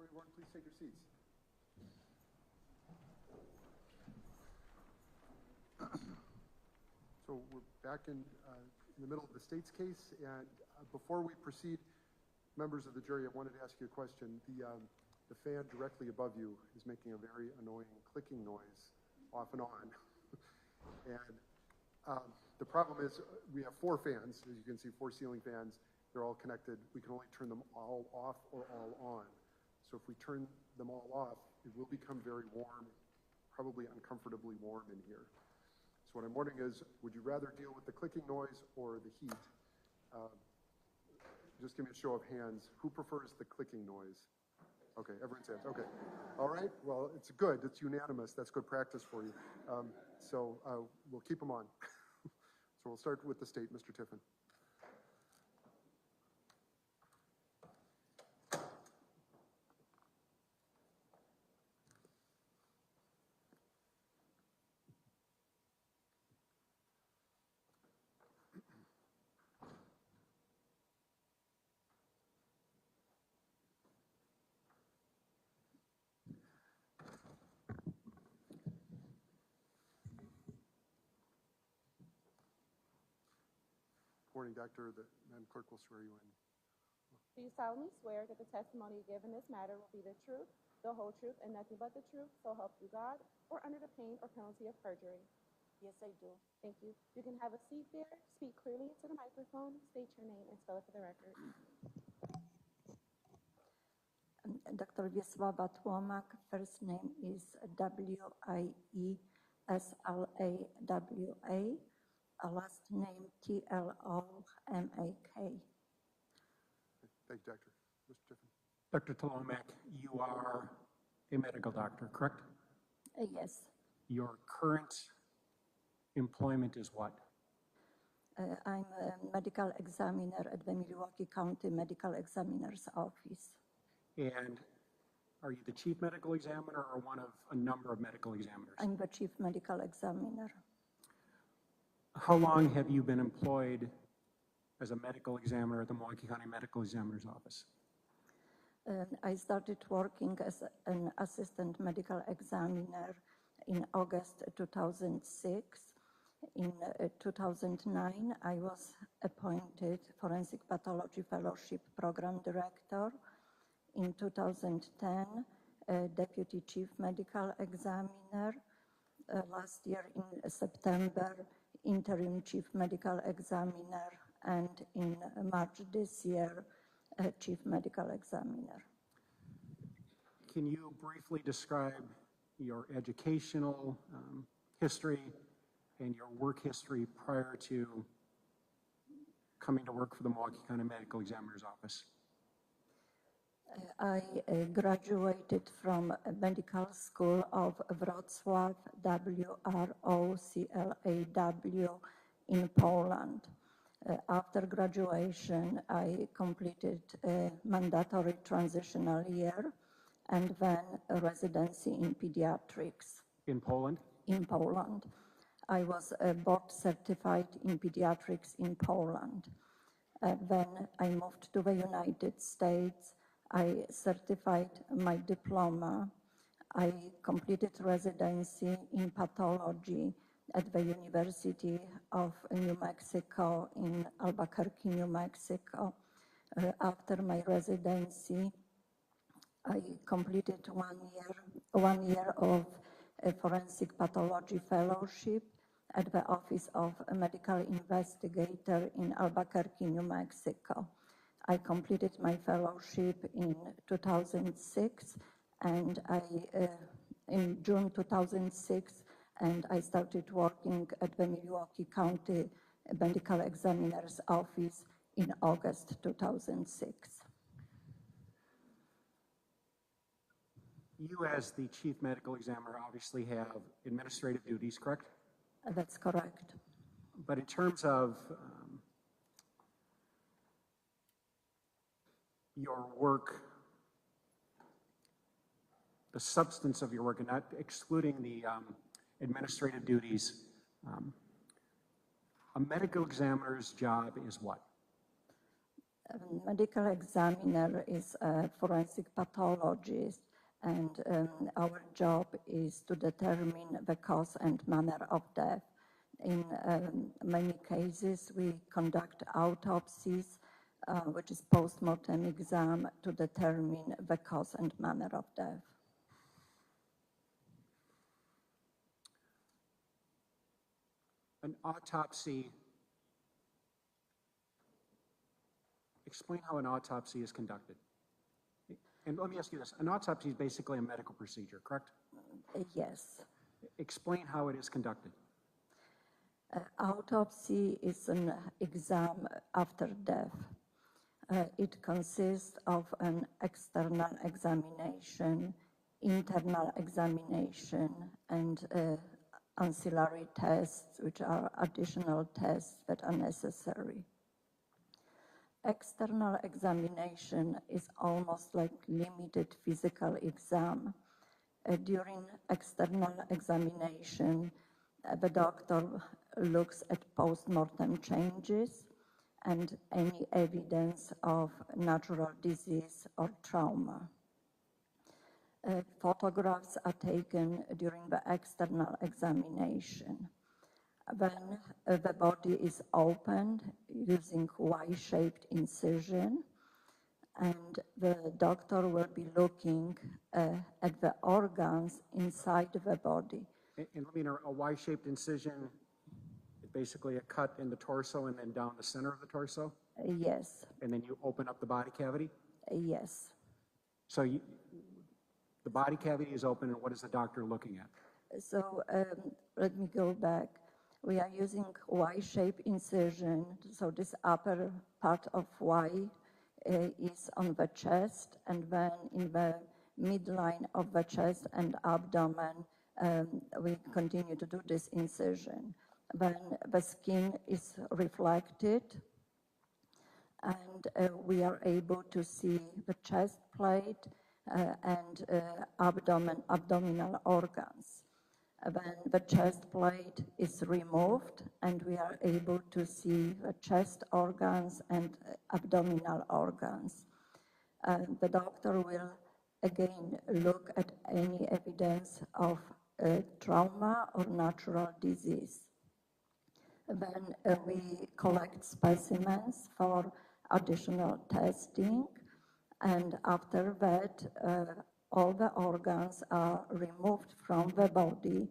everyone, please take your seats. So we're back in the middle of the state's case, and before we proceed, members of the jury, I wanted to ask you a question. The fan directly above you is making a very annoying clicking noise off and on. And the problem is we have 4 fans, as you can see, 4 ceiling fans. They're all connected. We can only turn them all off or all on. So if we turn them all off, it will become very warm, probably uncomfortably warm in here. So what I'm wondering is, would you rather deal with the clicking noise or the heat? Just give me a show of hands. Who prefers the clicking noise? Okay, everyone's hands. Okay. All right. Well, it's good. It's unanimous. That's good practice for you. So we'll keep them on. So we'll start with the state, Mr. Tiffin. Morning, Doctor. The Madam Clerk will swear you in. Do you solemnly swear that the testimony you give in this matter will be the truth, the whole truth, and nothing but the truth, so help you God, or under the pain or penalty of perjury? Yes, I do. Thank you. You can have a seat there, speak clearly into the microphone, state your name, and spell it for the record. Dr. Wiesława Tłomak, first name is Wieslawa, last name Tlomak. Thank you, Doctor. Mr. Tiffin. Dr. Tlomak, you are a medical doctor, correct? Yes. Your current employment is what? I'm a medical examiner at the Milwaukee County Medical Examiner's office. And are you the chief medical examiner or one of a number of medical examiners? I'm the chief medical examiner. How long have you been employed as a medical examiner at the Milwaukee County Medical Examiner's office? I started working as an assistant medical examiner in August 2006. In 2009, I was appointed Forensic Pathology Fellowship Program Director. In 2010, Deputy Chief Medical Examiner. Last year in September, Interim Chief Medical Examiner, and in March this year, Chief Medical Examiner. Can you briefly describe your educational history and your work history prior to coming to work for the Milwaukee County Medical Examiner's office? I graduated from Medical School of Wrocław, WROCLAW, in Poland. After graduation, I completed a mandatory transitional year and then a residency in pediatrics. In Poland? In Poland. I was board certified in pediatrics in Poland. Then I moved to the United States. I certified my diploma. I completed residency in pathology at the University of New Mexico in Albuquerque, New Mexico. After my residency, I completed 1 year of a forensic pathology fellowship at the Office of a Medical Investigator in Albuquerque, New Mexico. I completed my fellowship in 2006, and in June 2006, and I started working at the Milwaukee County Medical Examiner's office in August 2006. You, as the chief medical examiner, obviously have administrative duties, correct? That's correct. But in terms of your work, the substance of your work, and not excluding the administrative duties, a medical examiner's job is what? Medical examiner is a forensic pathologist, and our job is to determine the cause and manner of death. In many cases, we conduct autopsies, which is post-mortem exam, to determine the cause and manner of death. An autopsy, explain how an autopsy is conducted. And let me ask you this, an autopsy is basically a medical procedure, correct? Yes. Explain how it is conducted. Autopsy is an exam after death. It consists of an external examination, internal examination, and ancillary tests, which are additional tests that are necessary. External examination is almost like limited physical exam. During external examination, the doctor looks at post-mortem changes and any evidence of natural disease or trauma. Photographs are taken during the external examination. When the body is opened using Y-shaped incision, and the doctor will be looking at the organs inside the body. And let me know, a Y-shaped incision, basically a cut in the torso and then down the center of the torso? Yes. And then you open up the body cavity? Yes. So the body cavity is open, and what is the doctor looking at? So let me go back. We are using Y-shaped incision. So this upper part of Y is on the chest, and then in the midline of the chest and abdomen, we continue to do this incision. Then the skin is reflected, and we are able to see the chest plate and abdominal organs. Then the chest plate is removed, and we are able to see the chest organs and abdominal organs. The doctor will again look at any evidence of trauma or natural disease. Then we collect specimens for additional testing, and after that, all the organs are removed from the body.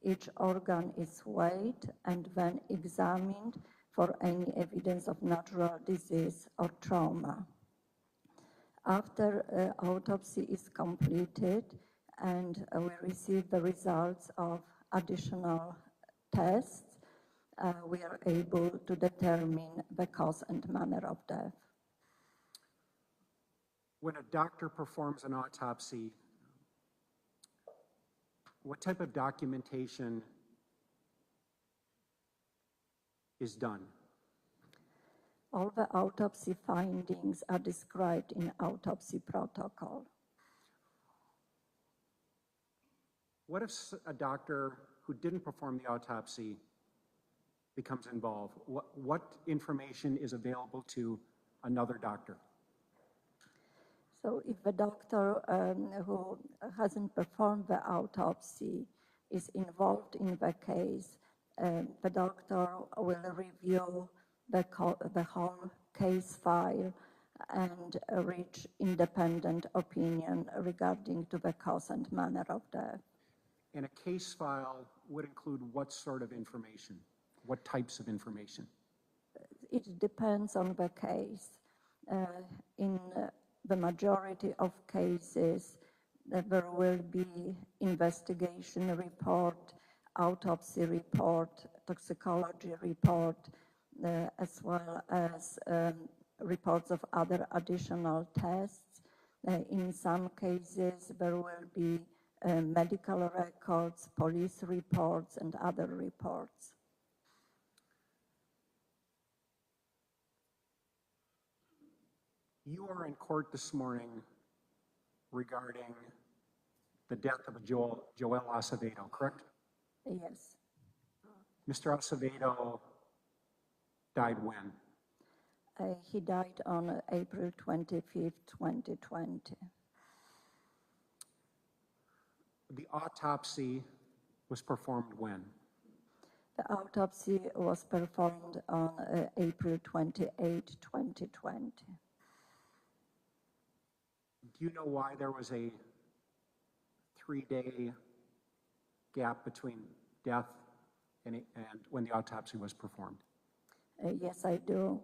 Each organ is weighed and then examined for any evidence of natural disease or trauma. After autopsy is completed and we receive the results of additional tests, we are able to determine the cause and manner of death. When a doctor performs an autopsy, what type of documentation is done? All the autopsy findings are described in autopsy protocol. What if a doctor who didn't perform the autopsy becomes involved? What information is available to another doctor? So if the doctor who hasn't performed the autopsy is involved in the case, the doctor will review the whole case file and reach independent opinion regarding to the cause and manner of death. And a case file would include what sort of information? What types of information? It depends on the case. In the majority of cases, there will be investigation report, autopsy report, toxicology report, as well as reports of other additional tests. In some cases, there will be medical records, police reports, and other reports. You are in court this morning regarding the death of Joel Acevedo, correct? Yes. Mr. Acevedo died when? He died on April 25th, 2020. The autopsy was performed when? The autopsy was performed on April 28, 2020. Do you know why there was a 3-day gap between death and when the autopsy was performed? Yes, I do.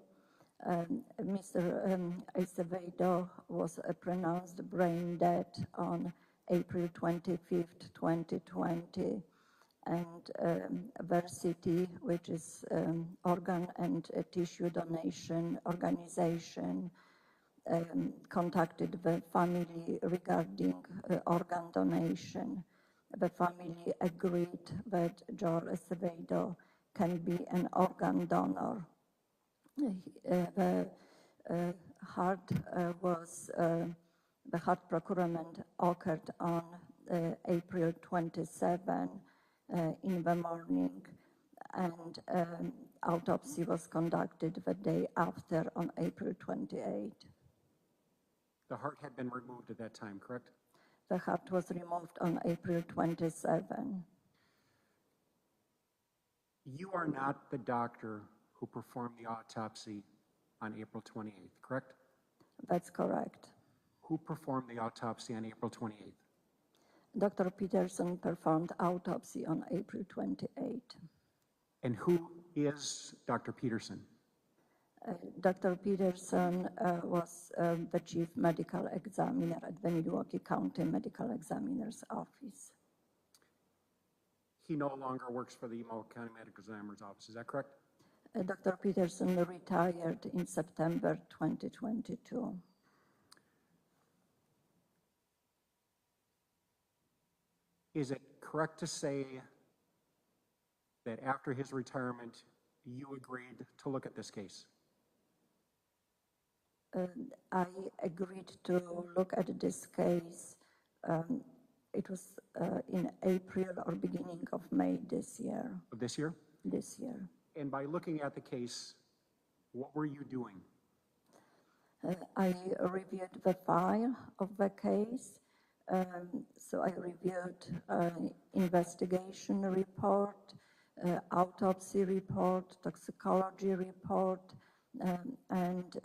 Mr. Acevedo was pronounced brain dead on April 25th, 2020, and VERSITY, which is organ and tissue donation organization, contacted the family regarding organ donation. The family agreed that Joel Acevedo can be an organ donor. The heart procurement occurred on April 27 in the morning, and autopsy was conducted the day after on April 28. The heart had been removed at that time, correct? The heart was removed on April 27. You are not the doctor who performed the autopsy on April 28th, correct? That's correct. Who performed the autopsy on April 28th? Dr. Peterson performed autopsy on April 28. And who is Dr. Peterson? Dr. Peterson was the chief medical examiner at the Milwaukee County Medical Examiner's office. He no longer works for the Milwaukee County Medical Examiner's office, is that correct? Dr. Peterson retired in September 2022. Is it correct to say that after his retirement, you agreed to look at this case? I agreed to look at this case. It was in April or beginning of May this year. Of this year? This year. And by looking at the case, what were you doing? I reviewed the file of the case. So I reviewed investigation report, autopsy report, toxicology report, and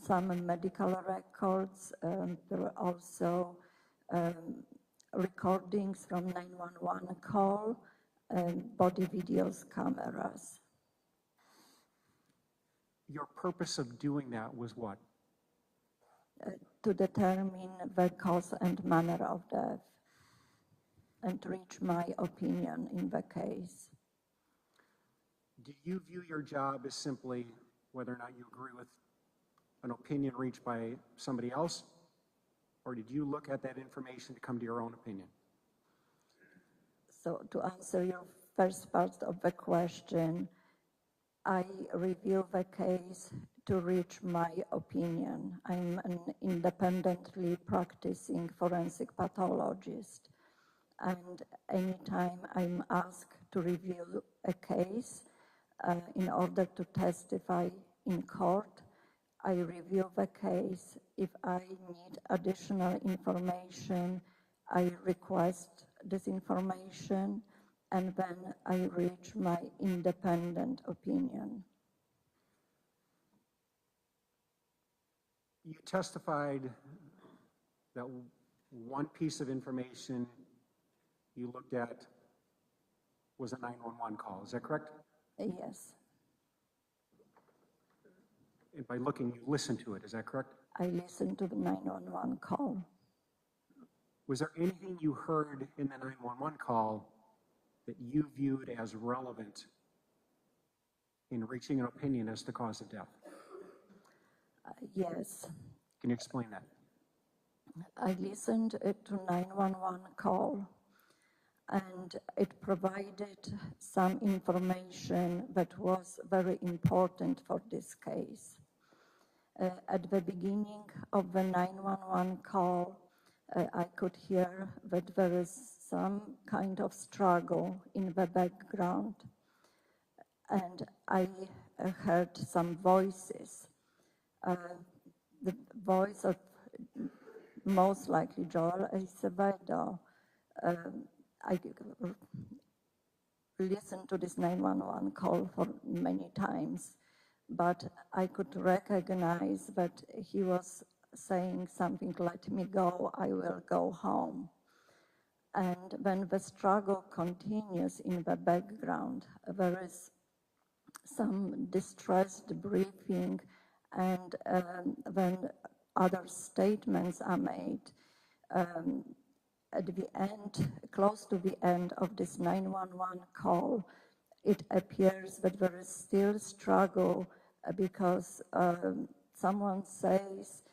some medical records. There were also recordings from 911 call and body videos cameras. Your purpose of doing that was what? To determine the cause and manner of death and reach my opinion in the case. Do you view your job as simply whether or not you agree with an opinion reached by somebody else, or did you look at that information to come to your own opinion? So to answer your first part of the question, I review the case to reach my opinion. I'm an independently practicing forensic pathologist, and anytime I'm asked to review a case in order to testify in court, I review the case. If I need additional information, I request this information, and then I reach my independent opinion. You testified that one piece of information you looked at was a 911 call, is that correct? Yes, And by looking, you listened to it, is that correct? I listened to the 911 call. Was there anything you heard in the 911 call that you viewed as relevant in reaching an opinion as to cause of death? Yes, Can you explain that? I listened to 911 call, and it provided some information that was very important for this case. At the beginning of the 911 call, I could hear that there is some kind of struggle in the background, and I heard some voices. The voice of most likely Joel Acevedo. I listened to this 911 call for many times, but I could recognize that he was saying something, "Let me go, I will go home." And when the struggle continues in the background, there is some distressed breathing, and when other statements are made, at the end, close to the end of this 911 call, it appears that there is still struggle because someone says,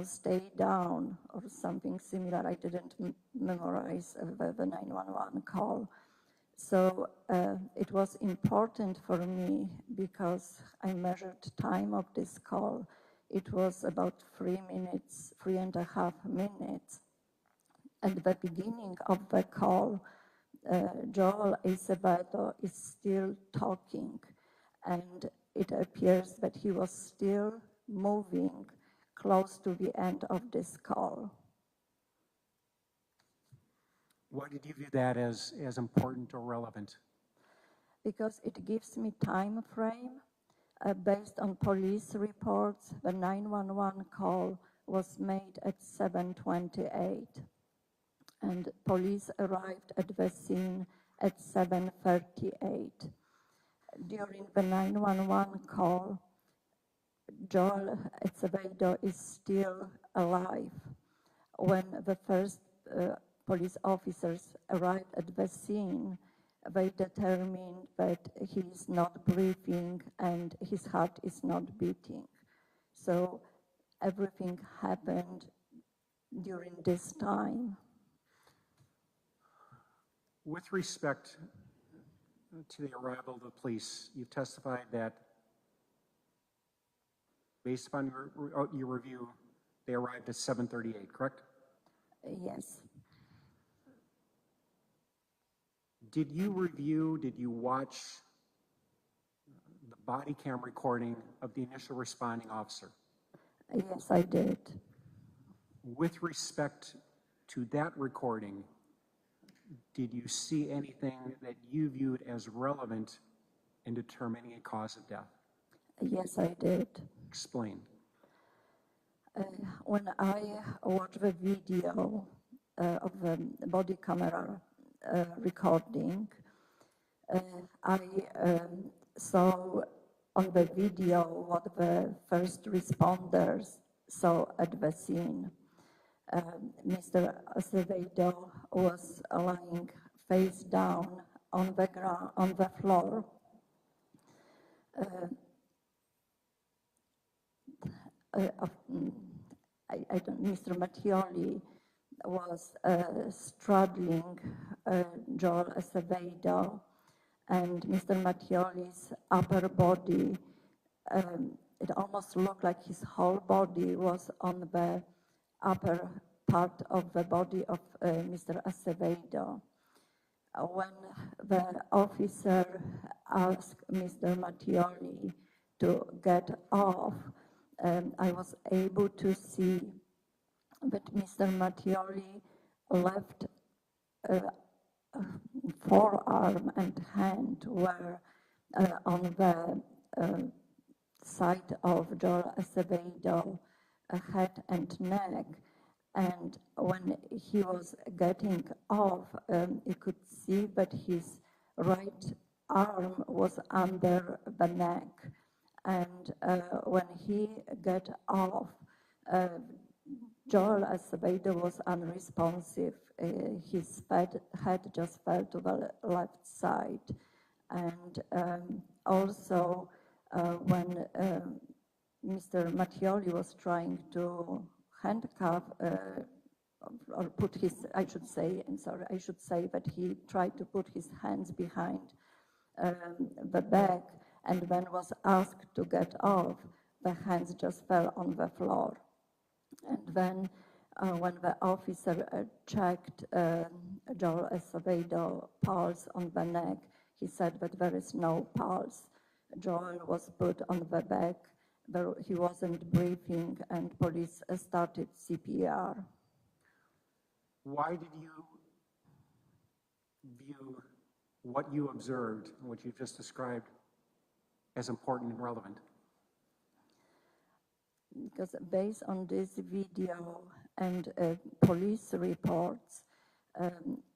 stay down or something similar. I didn't memorize the 911 call. So it was important for me because I measured time of this call. It was about 3.5 minutes. At the beginning of the call, Joel Acevedo is still talking, and it appears that he was still moving close to the end of this call. Why did you view that as important or relevant? Because it gives me time frame. Based on police reports, the 911 call was made at 7:28. And police arrived at the scene at 7:38. During the 911 call, Joel Acevedo is still alive. When the first police officers arrived at the scene, they determined that he is not breathing and his heart is not beating. So everything happened during this time. With respect to the arrival of the police, you've testified that based upon your review, they arrived at 7:38, correct? Yes. Did you watch the body cam recording of the initial responding officer? Yes, I did. With respect to that recording, did you see anything that you viewed as relevant in determining a cause of death? Yes, I did. Explain. When I watched the video of the body camera recording, I saw on the video what the first responders saw at the scene. Mr. Acevedo was lying face down on the ground, on the floor. Mr. Mattioli was straddling Joel Acevedo, and Mr. Mattioli's upper body, it almost looked like his whole body was on the upper part of the body of Mr. Acevedo. When the officer asked Mr. Mattioli to get off, I was able to see that Mr. Mattioli left forearm and hand were on the side of Joel Acevedo, head and neck. And when he was getting off, you could see that his right arm was under the neck. And when he got off, Joel Acevedo was unresponsive. His head just fell to the left side. And also, when Mr. Mattioli was trying to handcuff or put his, I should say that he tried to put his hands behind the back, and when was asked to get off, the hands just fell on the floor. And then when the officer checked Joel Acevedo's pulse on the neck, he said that there is no pulse. Joel was put on the back where he wasn't breathing, and police started CPR. Why did you view what you observed and what you just described as important and relevant? Because based on this video and police reports,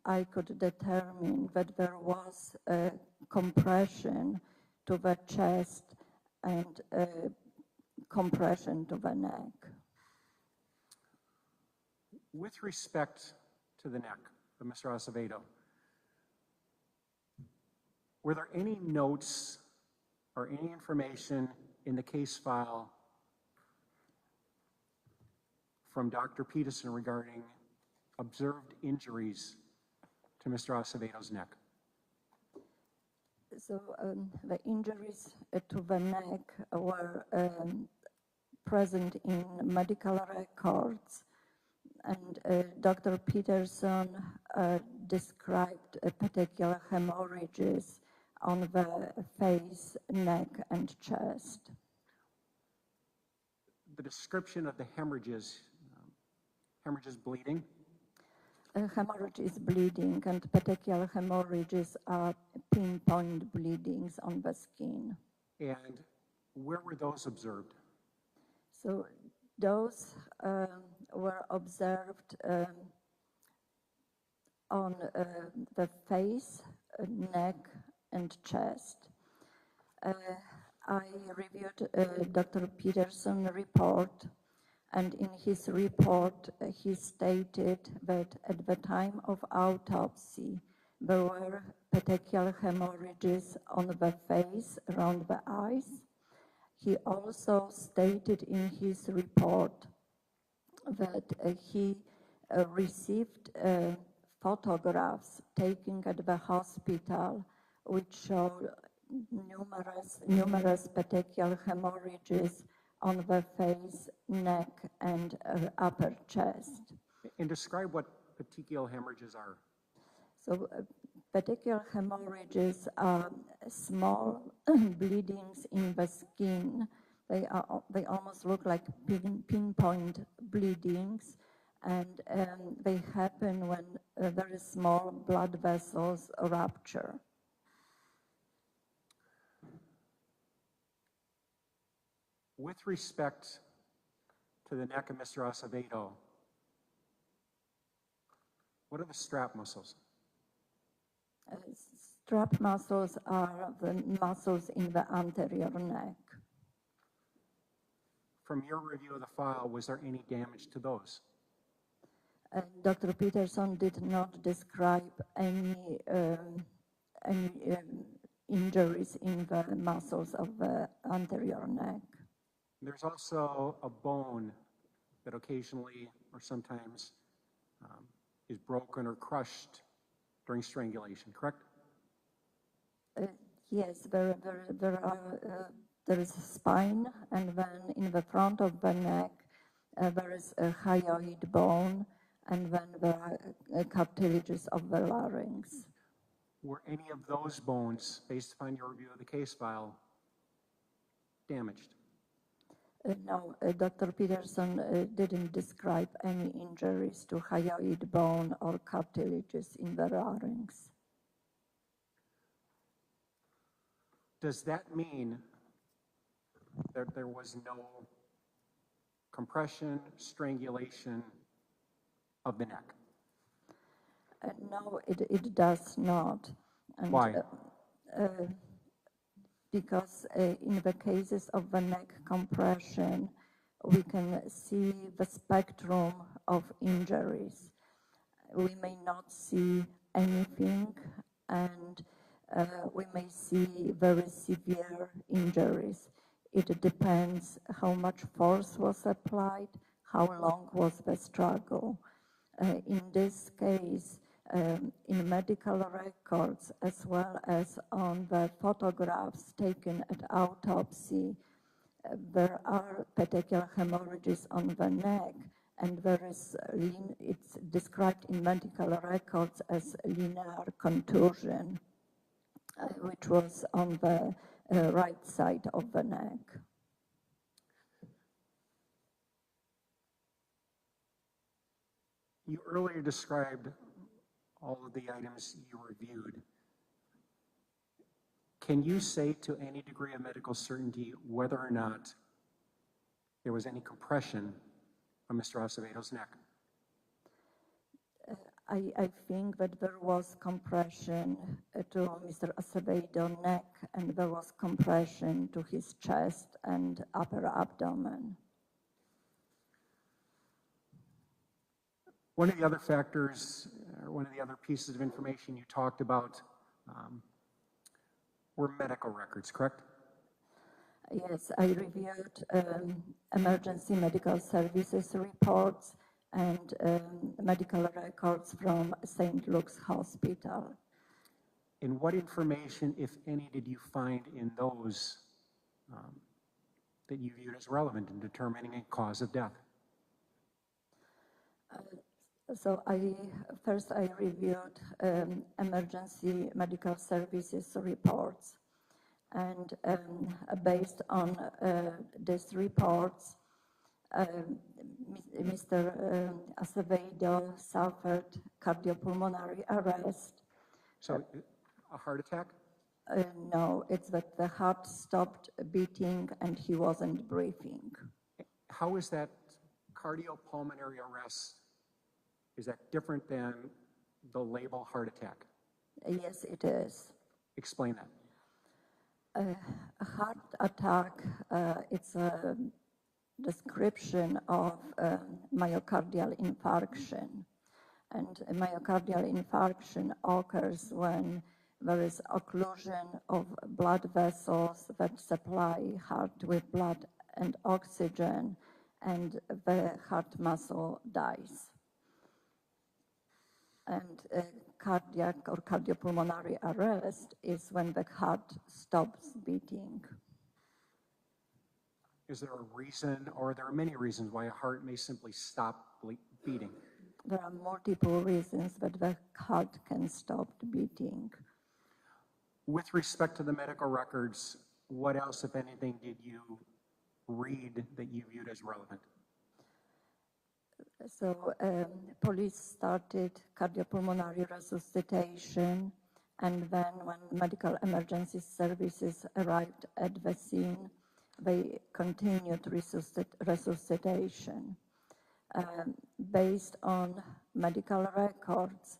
I could determine that there was a compression to the chest and compression to the neck. With respect to the neck of Mr. Acevedo, were there any notes or any information in the case file from Dr. Peterson regarding observed injuries to Mr. Acevedo's neck? So the injuries to the neck were present in medical records, and Dr. Peterson described particular hemorrhages on the face, neck, and chest. The description of the hemorrhages, bleeding, hemorrhage is bleeding, and particular hemorrhages are pinpoint bleedings on the skin. and where were those observed? So those were observed on the face, neck, and chest. I reviewed Dr. Peterson's report, and in his report, he stated that at the time of autopsy, there were petechial hemorrhages on the face, around the eyes. He also stated in his report that he received photographs taken at the hospital which showed numerous petechial hemorrhages on the face, neck, and upper chest. And describe what petechial hemorrhages are. So petechial hemorrhages are small bleedings in the skin. They almost look like pinpoint bleedings, and they happen when very small blood vessels rupture. With respect to the neck of Mr. Acevedo, what are the strap muscles? Strap muscles are the muscles in the anterior neck. From your review of the file, was there any damage to those? Dr. Peterson did not describe any injuries in the muscles of the anterior neck. There's also a bone that occasionally or sometimes is broken or crushed during strangulation, correct? Yes, there is a spine, and then in the front of the neck there is a hyoid bone, and then there are cartilages of the larynx. Were any of those bones, based upon your review of the case file, damaged? No, Dr. Peterson didn't describe any injuries to hyoid bone or cartilages in the larynx. Does that mean that there was no compression, strangulation of the neck? No, it does not. And, Why? Because in the cases of the neck compression, we can see the spectrum of injuries. We may not see anything, and we may see very severe injuries. It depends how much force was applied, how long was the struggle. In this case, in medical records, as well as on the photographs taken at autopsy, there are petechial hemorrhages on the neck, and there is it's described in medical records as linear contusion, which was on the right side of the neck. You earlier described all of the items you reviewed. Can you say to any degree of medical certainty whether or not there was any compression on Mr. Acevedo's neck? I think that there was compression to Mr. Acevedo's neck, and there was compression to his chest and upper abdomen. One of the other factors, or one of the other pieces of information you talked about were medical records, correct? Yes, I reviewed emergency medical services reports and medical records from St. Luke's Hospital. And what information, if any, did you find in those that you viewed as relevant in determining a cause of death? So first I reviewed emergency medical services reports, and based on these reports, Mr. Acevedo suffered cardiopulmonary arrest. So a heart attack? No, it's that the heart stopped beating and he wasn't breathing. How is that cardiopulmonary arrest? Is that different than the label heart attack? Yes, it is. Explain that. A heart attack, it's a description of myocardial infarction. And a myocardial infarction occurs when there is occlusion of blood vessels that supply heart with blood and oxygen, and the heart muscle dies. And cardiac or cardiopulmonary arrest is when the heart stops beating. Is there a reason, or there are many reasons why a heart may simply stop beating? There are multiple reasons that the heart can stop beating. With respect to the medical records, what else, if anything, did you read that you viewed as relevant? So police started cardiopulmonary resuscitation, and then when medical emergency services arrived at the scene, they continued resuscitation. Based on medical records,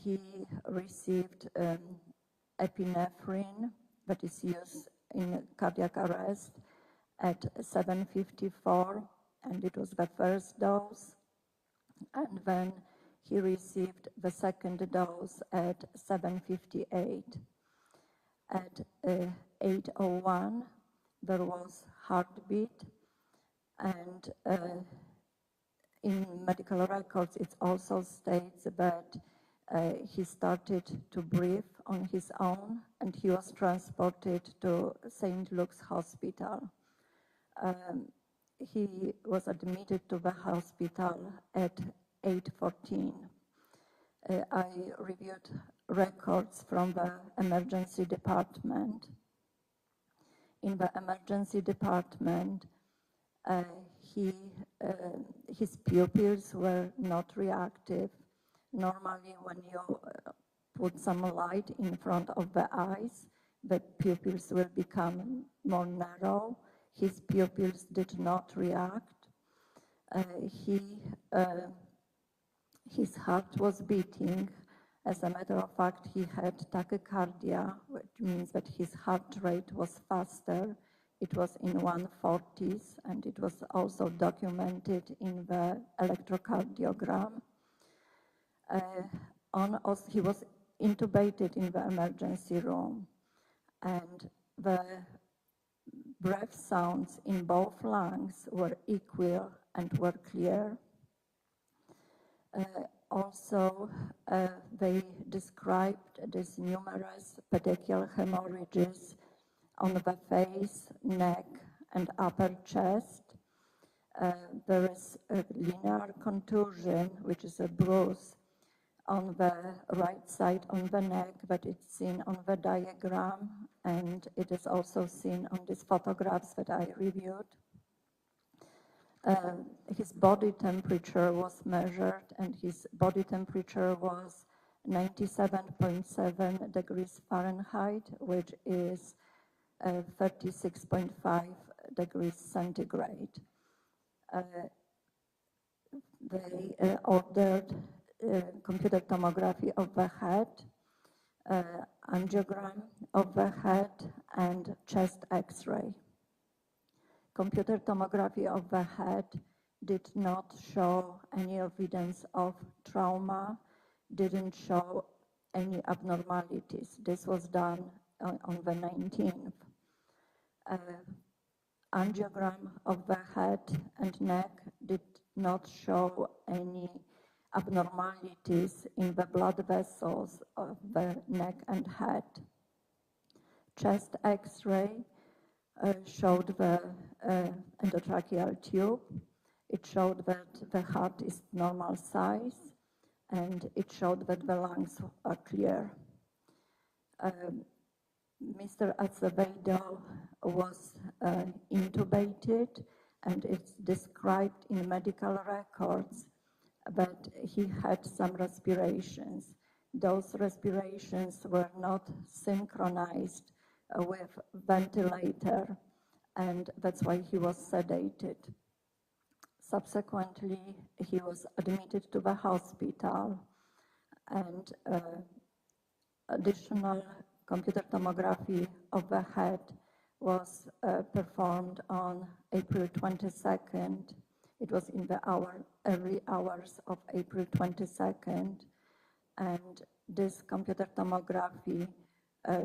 he received epinephrine that is used in cardiac arrest at 7:54, and it was the first dose, and then he received the second dose at 7:58. At 8:01, there was heartbeat, and in medical records it also states that he started to breathe on his own, and he was transported to St. Luke's Hospital. He was admitted to the hospital at 8:14. I reviewed records from the emergency department. In the emergency department, his pupils were not reactive. Normally, when you put some light in front of the eyes, the pupils will become more narrow. His pupils did not react. His heart was beating. As a matter of fact, he had tachycardia, which means that his heart rate was faster. It was in 140s, and it was also documented in the electrocardiogram. He was intubated in the emergency room, and the breath sounds in both lungs were equal and were clear. Also, they described these numerous petechial hemorrhages on the face, neck, and upper chest. There is a linear contusion, which is a bruise on the right side on the neck, but it's seen on the diagram and it is also seen on these photographs that I reviewed. His body temperature was measured, and his body temperature was 97.7 degrees Fahrenheit, which is 36.5 degrees centigrade. They ordered computer tomography of the head, angiogram of the head, and chest X-ray. Computer tomography of the head did not show any evidence of trauma, didn't show any abnormalities. This was done on the 19th. Angiogram of the head and neck did not show any abnormalities in the blood vessels of the neck and head. Chest X-ray showed the endotracheal tube. It showed that the heart is normal size, and it showed that the lungs are clear. Mr. Acevedo was intubated, and it's described in medical records that he had some respirations. Those respirations were not synchronized with ventilator, and that's why he was sedated. Subsequently, he was admitted to the hospital, and additional computer tomography of the head was performed on April 22nd. It was in the early hours of April 22nd, and this computer tomography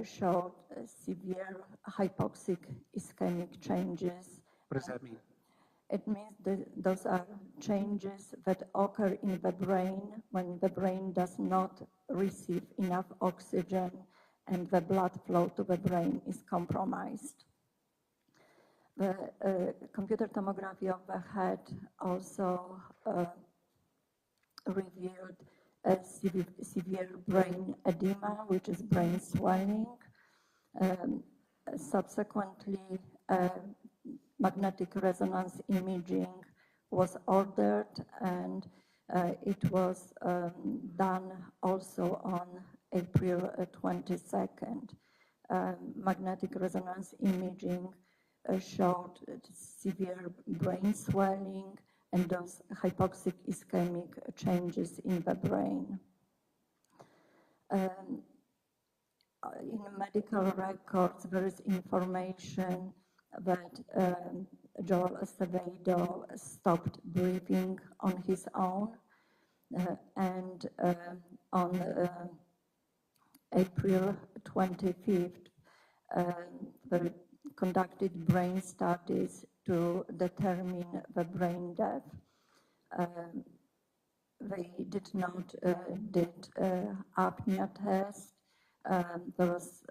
showed severe hypoxic ischemic changes. What does that mean? It means that those are changes that occur in the brain when the brain does not receive enough oxygen and the blood flow to the brain is compromised. The computer tomography of the head also revealed a severe brain edema, which is brain swelling. Subsequently, magnetic resonance imaging was ordered, and it was done also on April 22nd. Magnetic resonance imaging showed severe brain swelling and those hypoxic ischemic changes in the brain. In medical records, there is information that Joel Acevedo stopped breathing on his own, and on April 25th, they conducted brain studies to determine the brain death. They did not did apnea test. There was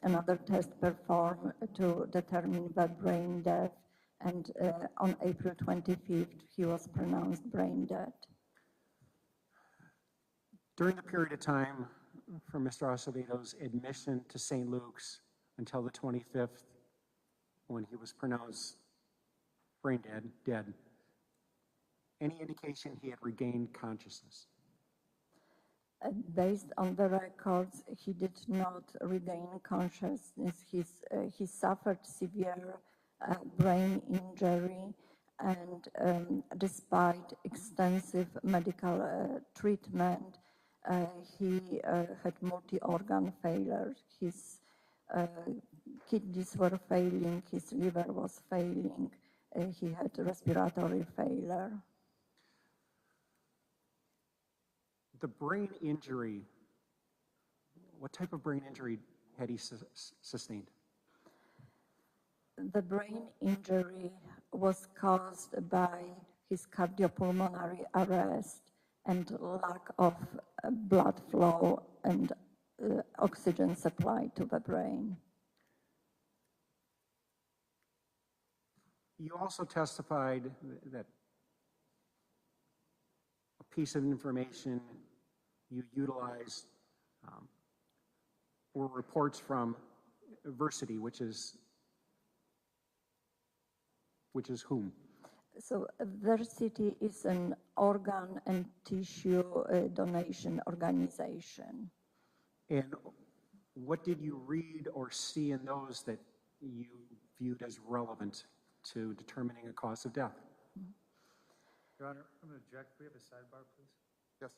another test performed to determine the brain death, and on April 25th, he was pronounced brain dead. During the period of time from Mr. Acevedo's admission to St. Luke's until the 25th, when he was pronounced brain dead, any indication he had regained consciousness? Based on the records, he did not regain consciousness. He suffered severe brain injury, and despite extensive medical treatment, he had multi-organ failure. His kidneys were failing, his liver was failing, he had respiratory failure. The brain injury, what type of brain injury had he sustained? The brain injury was caused by his cardiopulmonary arrest and lack of blood flow and oxygen supply to the brain. You also testified that a piece of information you utilized were reports from versity, which is whom? So Versity is an organ and tissue donation organization. And what did you read or see in those that you viewed as relevant to determining a cause of death? Your Honor, I'm going to object. Can we have a sidebar, please? Yes.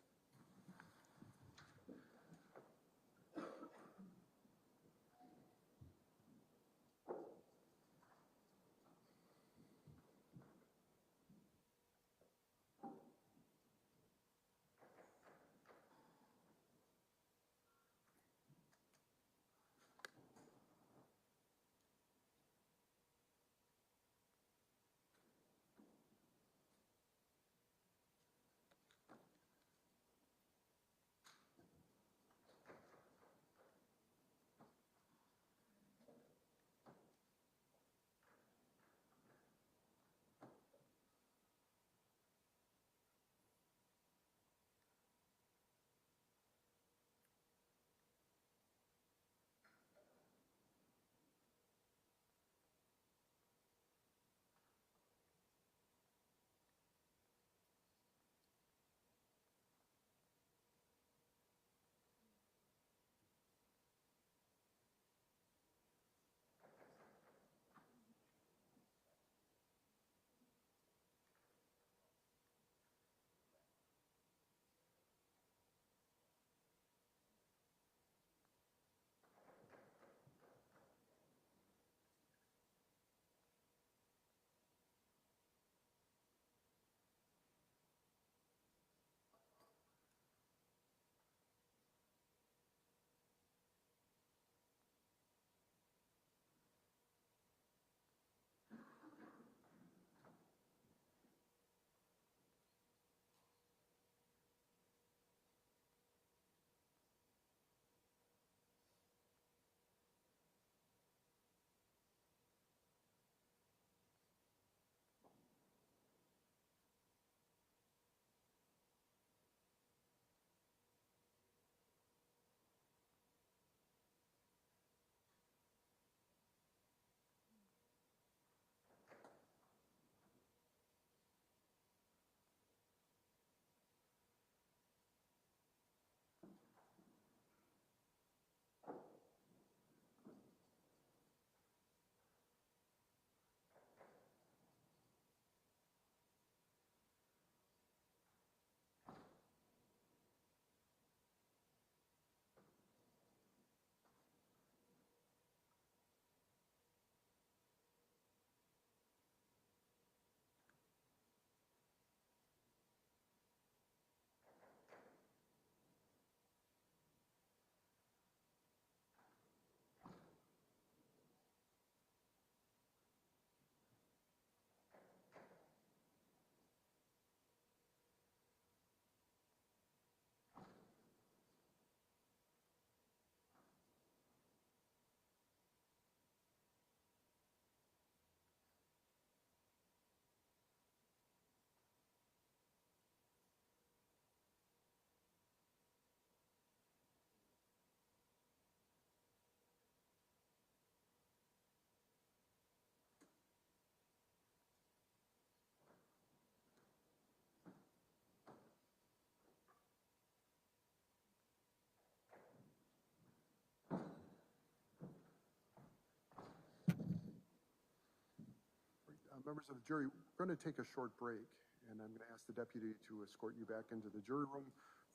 Members of the jury, we're going to take a short break, and I'm going to ask the deputy to escort you back into the jury room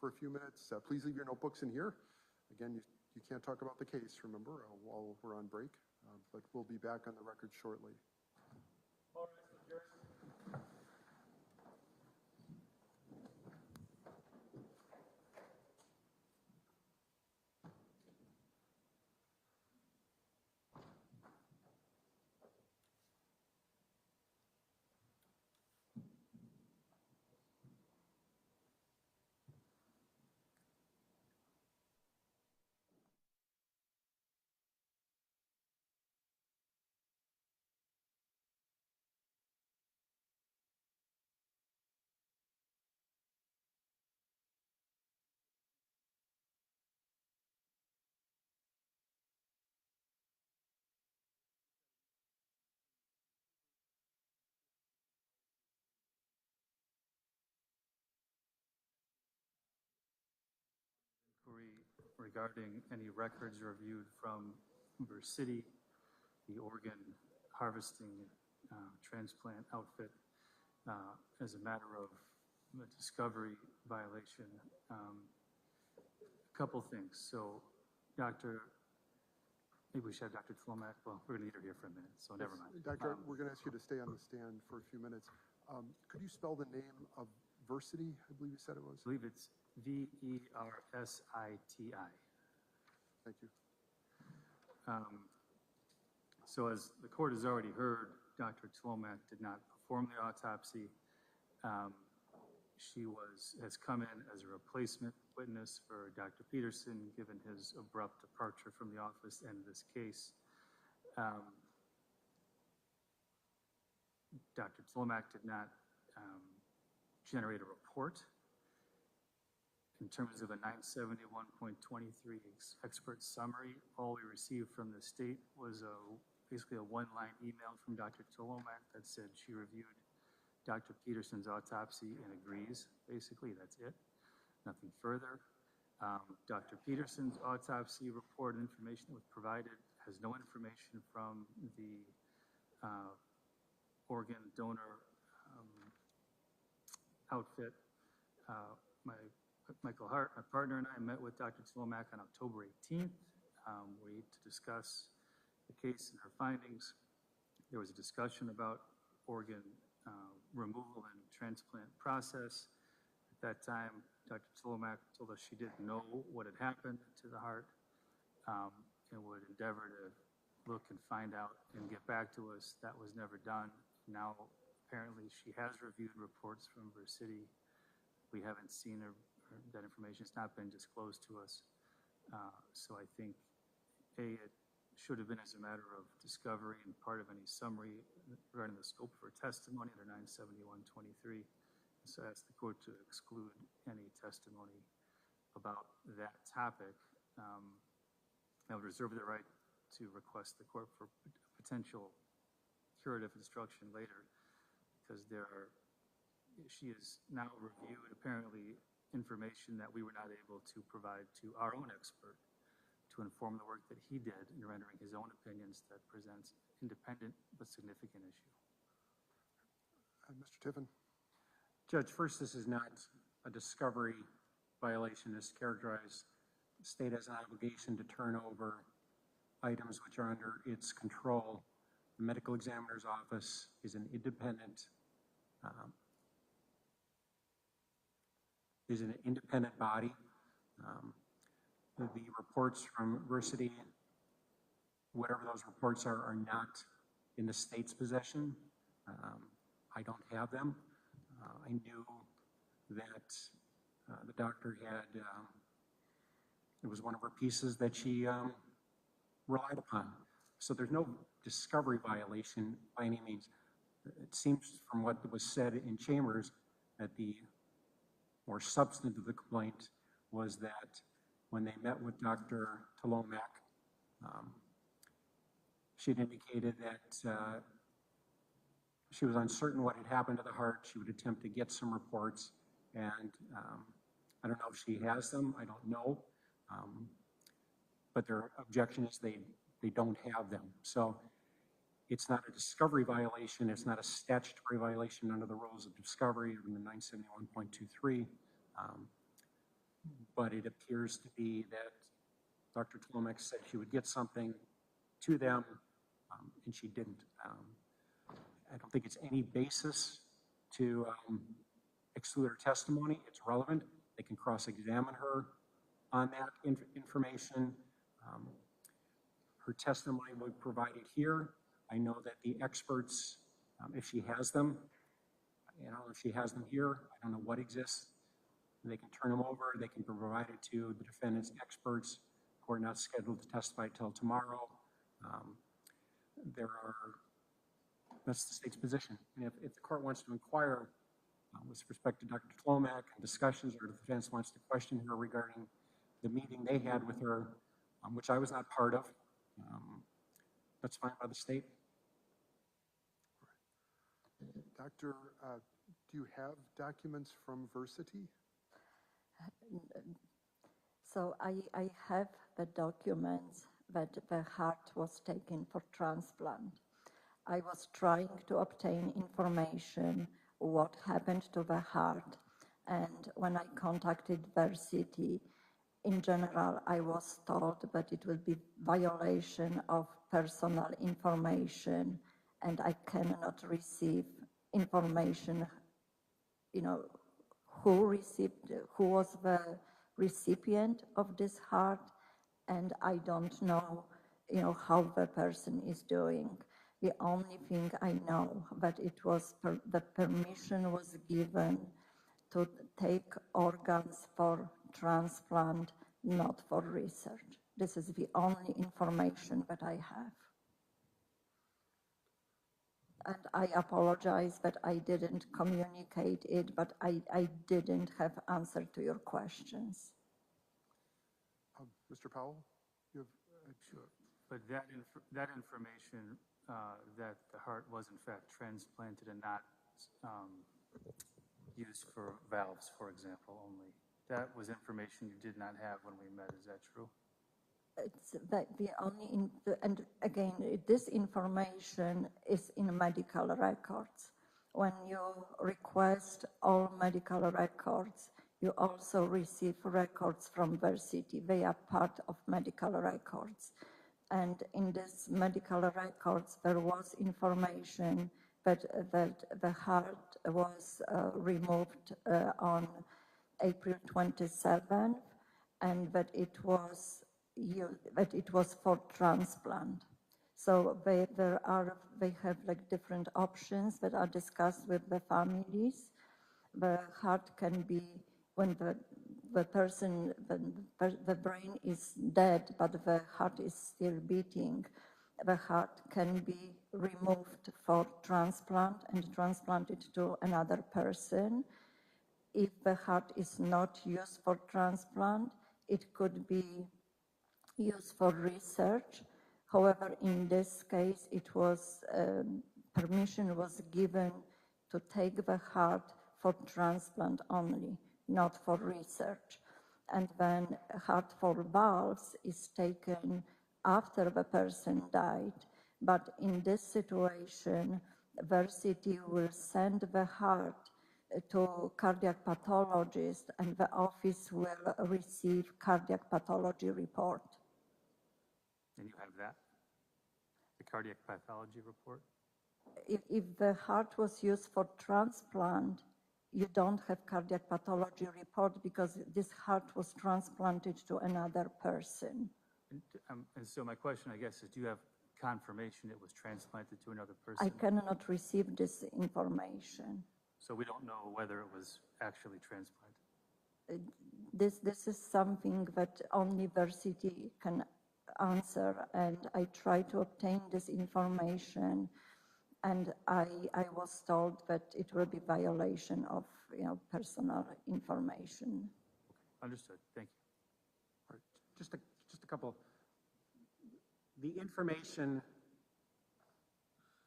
for a few minutes. Please leave your notebooks in here. Again, you can't talk about the case, remember, while we're on break, but we'll be back on the record shortly. All right, so jury. regarding any records reviewed from City, the organ harvesting transplant outfit, as a matter of a discovery violation. A couple things. So, maybe we should have Dr. Tlomak. Well, we're going to need her here for a minute, so never mind. Doctor, we're going to ask you to stay on the stand for a few minutes. Could you spell the name of Versity? I believe you said it was. I believe it's Versiti. Thank you. So as the court has already heard, Dr. Tlomak did not perform the autopsy. She has come in as a replacement witness for Dr. Peterson, given his abrupt departure from the office and this case. Dr. Tlomak did not generate a report. In terms of a 971.23 expert summary, all we received from the state was basically a one-line email from Dr. Tlomak that said she reviewed Dr. Peterson's autopsy and agrees. Basically, that's it. Nothing further. Dr. Peterson's autopsy report and information that was provided has no information from the organ donor outfit. Michael Hart, my partner, and I met with Dr. Tlomak on October 18th. To discuss the case and her findings. There was a discussion about organ removal and transplant process. At that time, Dr. Tlomak told us she didn't know what had happened to the heart and would endeavor to look and find out and get back to us. That was never done. Now, apparently, she has reviewed reports from Versiti. We haven't seen her. That information has not been disclosed to us. So I think, it should have been as a matter of discovery and part of any summary regarding the scope of her testimony under 971.23. So I ask the court to exclude any testimony about that topic. I would reserve the right to request the court for potential curative instruction later, because she has now reviewed apparently information that we were not able to provide to our own expert to inform the work that he did in rendering his own opinions that presents independent but significant issue. Mr. Tiffin. Judge, first, this is not a discovery violation. It's characterized. The state has an obligation to turn over items which are under its control. The medical examiner's office is an independent body. The reports from Versiti, whatever those reports are not in the state's possession. I don't have them. I knew that the doctor had, it was one of her pieces that she relied upon. So there's no discovery violation by any means. It seems from what was said in chambers that the more substantive of the complaint was that when they met with Dr. Tlomak, she had indicated that she was uncertain what had happened to the heart. She would attempt to get some reports, and I don't know if she has them. I don't know. But their objection is they don't have them. So it's not a discovery violation. It's not a statutory violation under the rules of discovery under 971.23. But it appears to be that Dr. Tlomak said she would get something to them, and she didn't. I don't think it's any basis to exclude her testimony. It's relevant. They can cross-examine her on that information. Her testimony will be provided here. I know that the experts, if she has them, if she has them here, I don't know what exists. They can turn them over. They can be provided to the defendant's experts who are not scheduled to testify till tomorrow. That's the state's position. And if the court wants to inquire with respect to Dr. Tlomak and discussions, or the defense wants to question her regarding the meeting they had with her, which I was not part of, that's fine by the state. Doctor, do you have documents from Versiti? So I have the documents that the heart was taken for transplant. I was trying to obtain information what happened to the heart, and when I contacted Varsity, in general, I was told that it will be violation of personal information, and I cannot receive information, who was the recipient of this heart, and I don't know, how the person is doing. The only thing I know that it was the permission was given to take organs for transplant, not for research. This is the only information that I have. And I apologize that I didn't communicate it, but I didn't have answer to your questions. Mr. Powell, you have, Sure. But that information, that the heart was in fact transplanted and not used for valves, for example, only, that was information you did not have when we met. Is that true? It's that the only, and again, this information is in medical records. When you request all medical records, you also receive records from Varsity. They are part of medical records. And in this medical records, there was information that the heart was removed on April 27th, and that it was for transplant. So they have like different options that are discussed with the families. The heart can be, when the person, the brain is dead, but the heart is still beating, the heart can be removed for transplant and transplanted to another person. If the heart is not used for transplant, it could be used for research. However, in this case, it was permission was given to take the heart for transplant only, not for research. And then heart for valves is taken after the person died. But in this situation, Varsity will send the heart to cardiac pathologist, and the office will receive cardiac pathology report. And you have that? The cardiac pathology report? If the heart was used for transplant, you don't have cardiac pathology report because this heart was transplanted to another person. And so my question, I guess, is do you have confirmation it was transplanted to another person? I cannot receive this information. So we don't know whether it was actually transplanted? This is something that only Varsity can answer, and I try to obtain this information, and I was told that it will be violation of personal information. Understood. Thank you. All right, just a couple. The information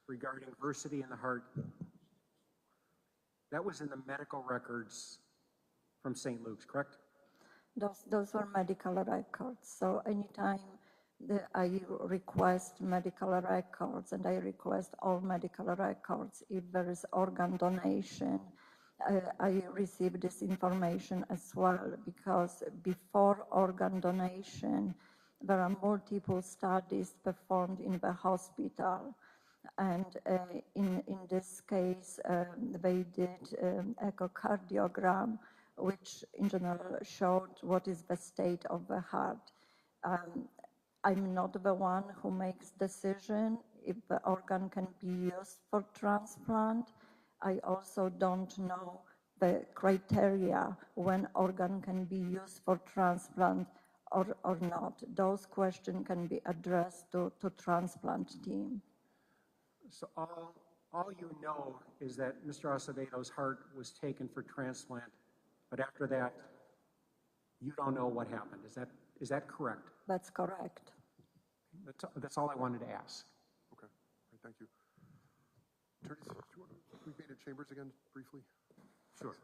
regarding Varsity and the heart, that was in the medical records from St. Luke's, correct? Those were medical records. So anytime I request medical records, and I request all medical records, if there is organ donation, I receive this information as well, because before organ donation, there are multiple studies performed in the hospital. And in this case, they did echocardiogram, which in general showed what is the state of the heart. I'm not the one who makes decision if the organ can be used for transplant. I also don't know the criteria when organ can be used for transplant or not. Those questions can be addressed to transplant team. So all you know is that Mr. Acevedo's heart was taken for transplant, but after that, you don't know what happened. Is that correct? That's correct. That's all I wanted to ask. okay, all right, thank you. Attorneys, do you want to repeat at Chambers again briefly? Sure.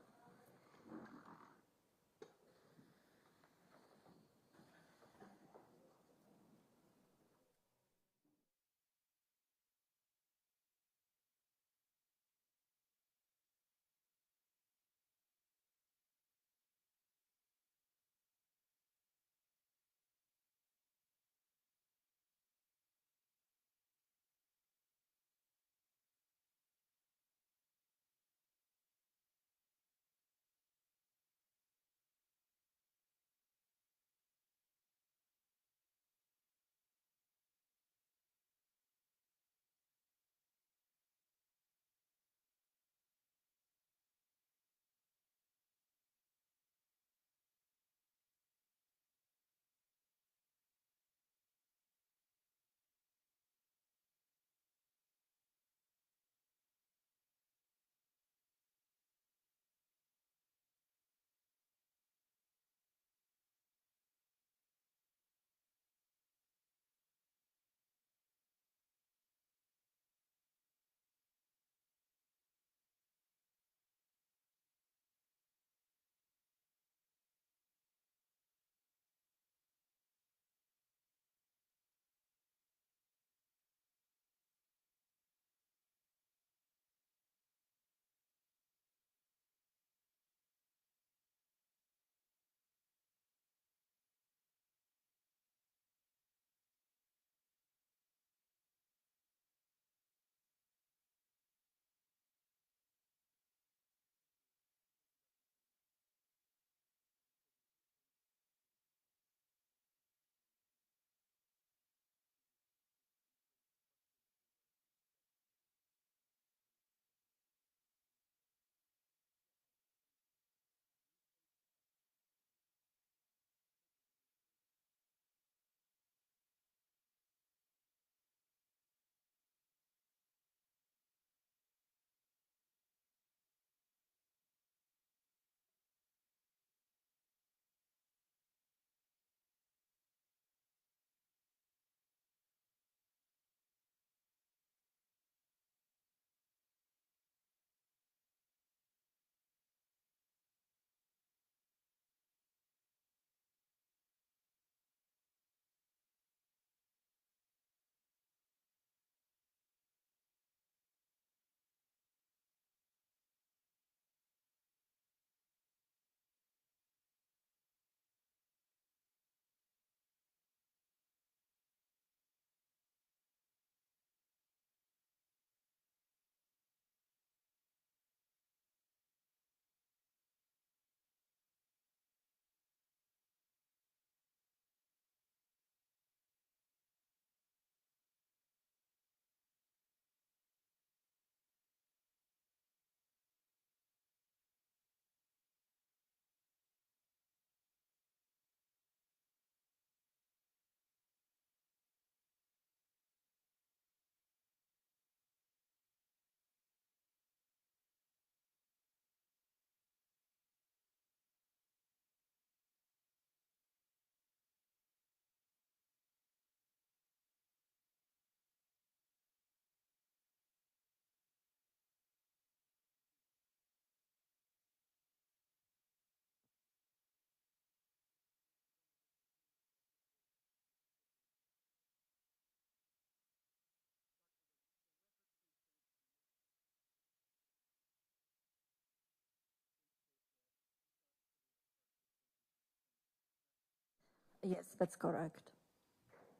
Yes, that's correct.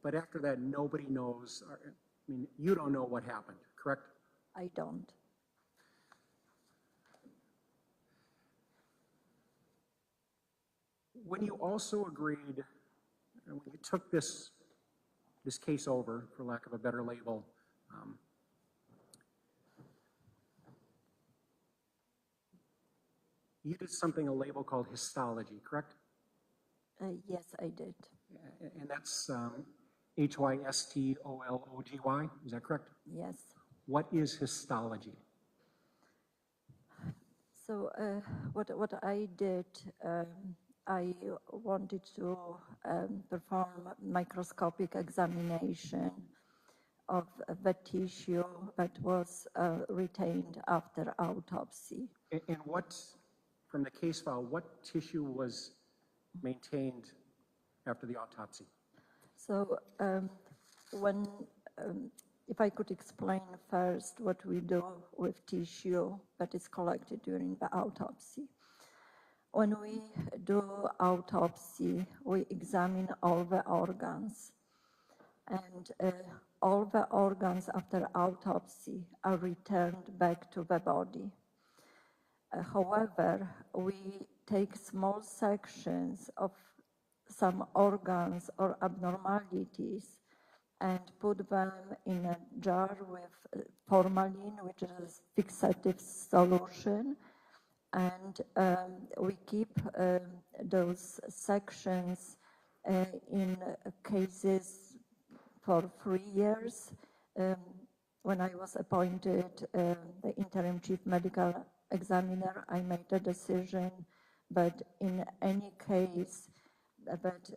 But after that, nobody knows, I mean, you don't know what happened, correct? I don't. When you also agreed, when you took this case over, for lack of a better label, you did something, a label called histology, correct? Yes, I did. And that's Hystology, is that correct? Yes. What is histology? So what I did, I wanted to perform microscopic examination of the tissue that was retained after autopsy. And what, from the case file, what tissue was maintained after the autopsy? So if I could explain first what we do with tissue that is collected during the autopsy. When we do autopsy, we examine all the organs, and all the organs after autopsy are returned back to the body. However, we take small sections of some organs or abnormalities and put them in a jar with formalin, which is a fixative solution, and we keep those sections in cases for 3 years. When I was appointed the interim chief medical examiner, I made a decision that in any case that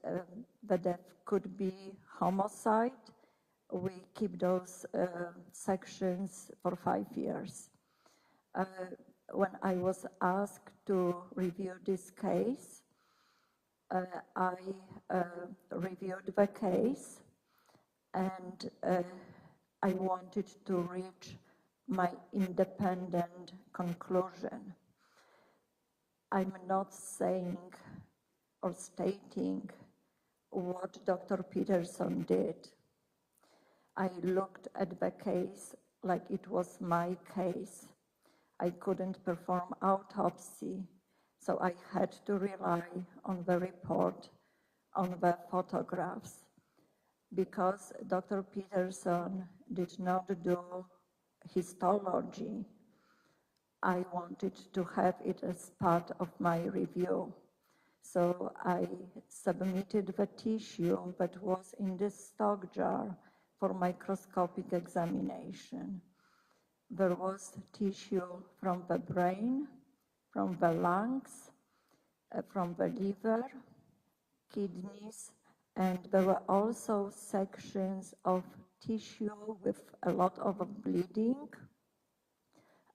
the death could be homicide, we keep those sections for 5 years. When I was asked to review this case, I reviewed the case, and I wanted to reach my independent conclusion. I'm not saying or stating what Dr. Peterson did. I looked at the case like it was my case. I couldn't perform autopsy, so I had to rely on the report, on the photographs. Because Dr. Peterson did not do histology, I wanted to have it as part of my review. So I submitted the tissue that was in this stock jar for microscopic examination. There was tissue from the brain, from the lungs, from the liver, kidneys, and there were also sections of tissue with a lot of bleeding.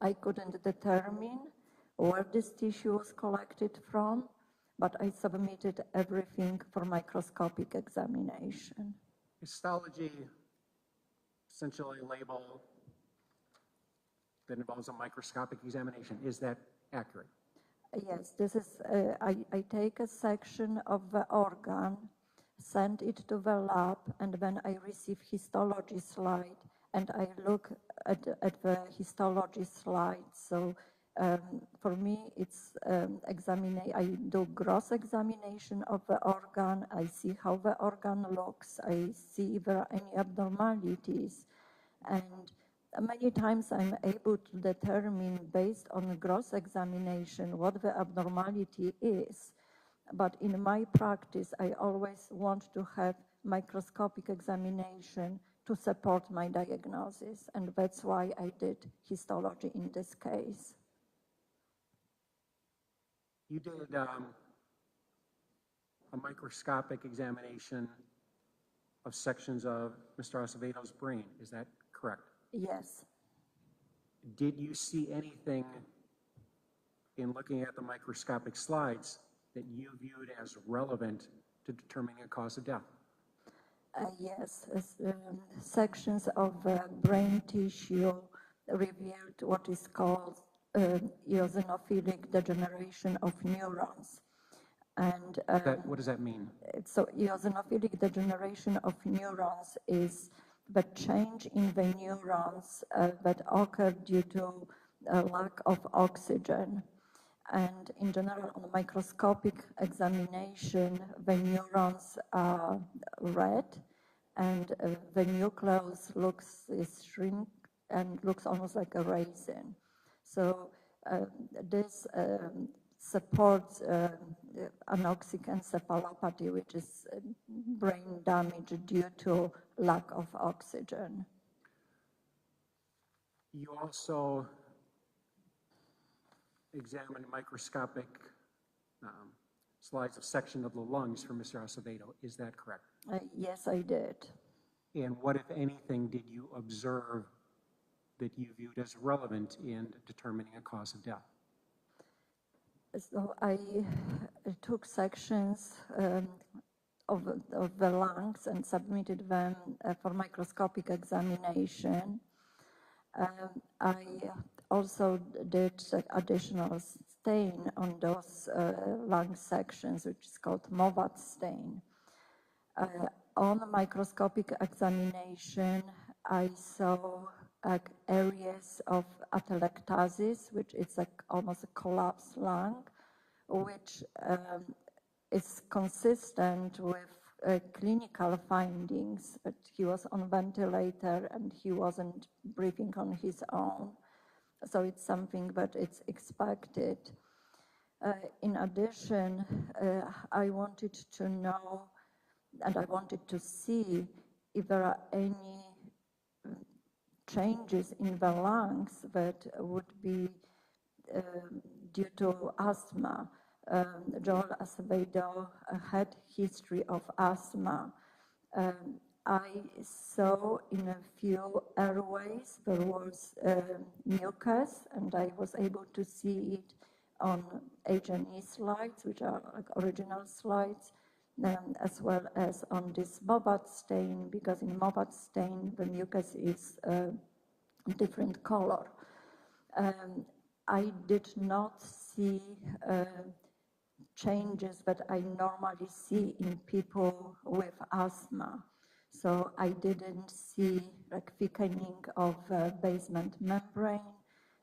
I couldn't determine where this tissue was collected from, but I submitted everything for microscopic examination. Histology, essentially a label that involves a microscopic examination. Is that accurate? Yes, this is, I take a section of the organ, send it to the lab, and then I receive histology slide, and I look at the histology slide. So for me, it's I do gross examination of the organ. I see how the organ looks. I see if there are any abnormalities. And many times I'm able to determine based on gross examination what the abnormality is. But in my practice, I always want to have microscopic examination to support my diagnosis. And that's why I did histology in this case. You did a microscopic examination of sections of Mr. Acevedo's brain. Is that correct? Yes. Did you see anything in looking at the microscopic slides that you viewed as relevant to determining a cause of death? Yes, sections of brain tissue revealed what is called eosinophilic degeneration of neurons. And What does that mean? so eosinophilic degeneration of neurons is the change in the neurons that occur due to a lack of oxygen. And in general, on microscopic examination, the neurons are red, and the nucleus is shrink and looks almost like a raisin. So this supports anoxic encephalopathy, which is brain damage due to lack of oxygen. You also examined microscopic slides of section of the lungs for Mr. Acevedo. Is that correct? Yes, I did. And what, if anything, did you observe that you viewed as relevant in determining a cause of death? So I took sections of the lungs and submitted them for microscopic examination. I also did additional stain on those lung sections, which is called Movat stain. On microscopic examination, I saw areas of atelectasis, which is almost a collapsed lung, which is consistent with clinical findings, but he was on ventilator and he wasn't breathing on his own. So it's something that it's expected. In addition, I wanted to know and I wanted to see if there are any changes in the lungs that would be due to asthma. Joel Acevedo had history of asthma. I saw in a few airways there was mucus, and I was able to see it on H&E slides, which are like original slides, as well as on this Movat stain, because in Movat stain the mucus is a different color. I did not see changes that I normally see in people with asthma. So I didn't see like thickening of basement membrane.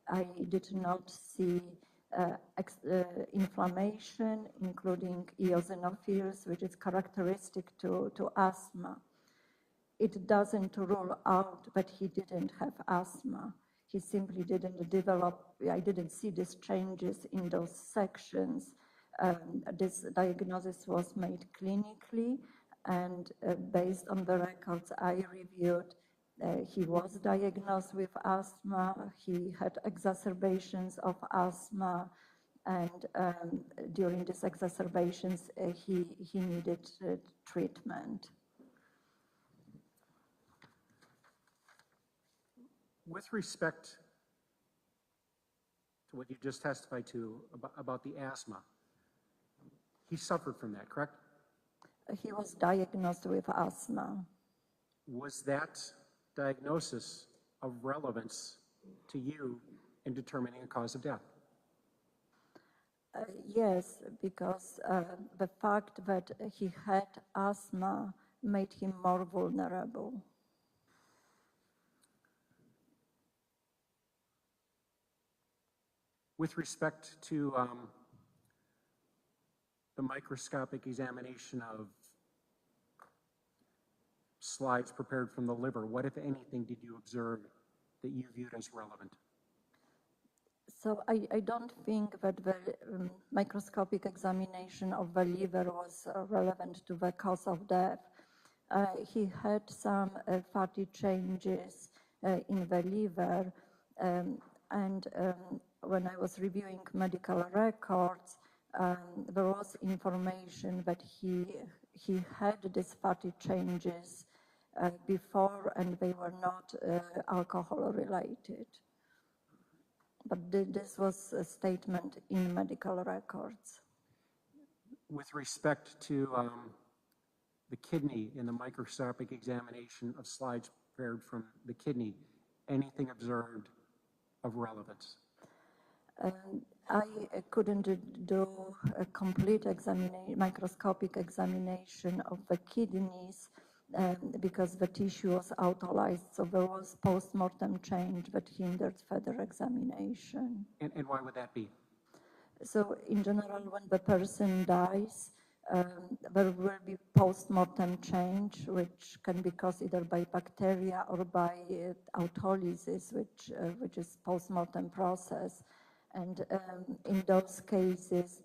I did not see inflammation, including eosinophils, which is characteristic to asthma. It doesn't rule out that he didn't have asthma. He simply didn't develop, I didn't see these changes in those sections. This diagnosis was made clinically, and based on the records I reviewed, he was diagnosed with asthma, he had exacerbations of asthma, and during these exacerbations, he needed treatment. With respect to what you just testified to about the asthma, he suffered from that, correct? He was diagnosed with asthma. Was that diagnosis of relevance to you in determining a cause of death? Yes, because the fact that he had asthma made him more vulnerable. With respect to the microscopic examination of slides prepared from the liver, what, if anything, did you observe that you viewed as relevant? So I don't think that the microscopic examination of the liver was relevant to the cause of death. He had some fatty changes in the liver, and when I was reviewing medical records, there was information that he had these fatty changes before, and they were not alcohol related. But this was a statement in medical records. With respect to the kidney in the microscopic examination of slides prepared from the kidney, anything observed of relevance? I couldn't do a complete microscopic examination of the kidneys because the tissue was autolyzed, so there was post-mortem change that hindered further examination. And why would that be? So in general, when the person dies, there will be post-mortem change, which can be caused either by bacteria or by autolysis, which is post-mortem process. And in those cases,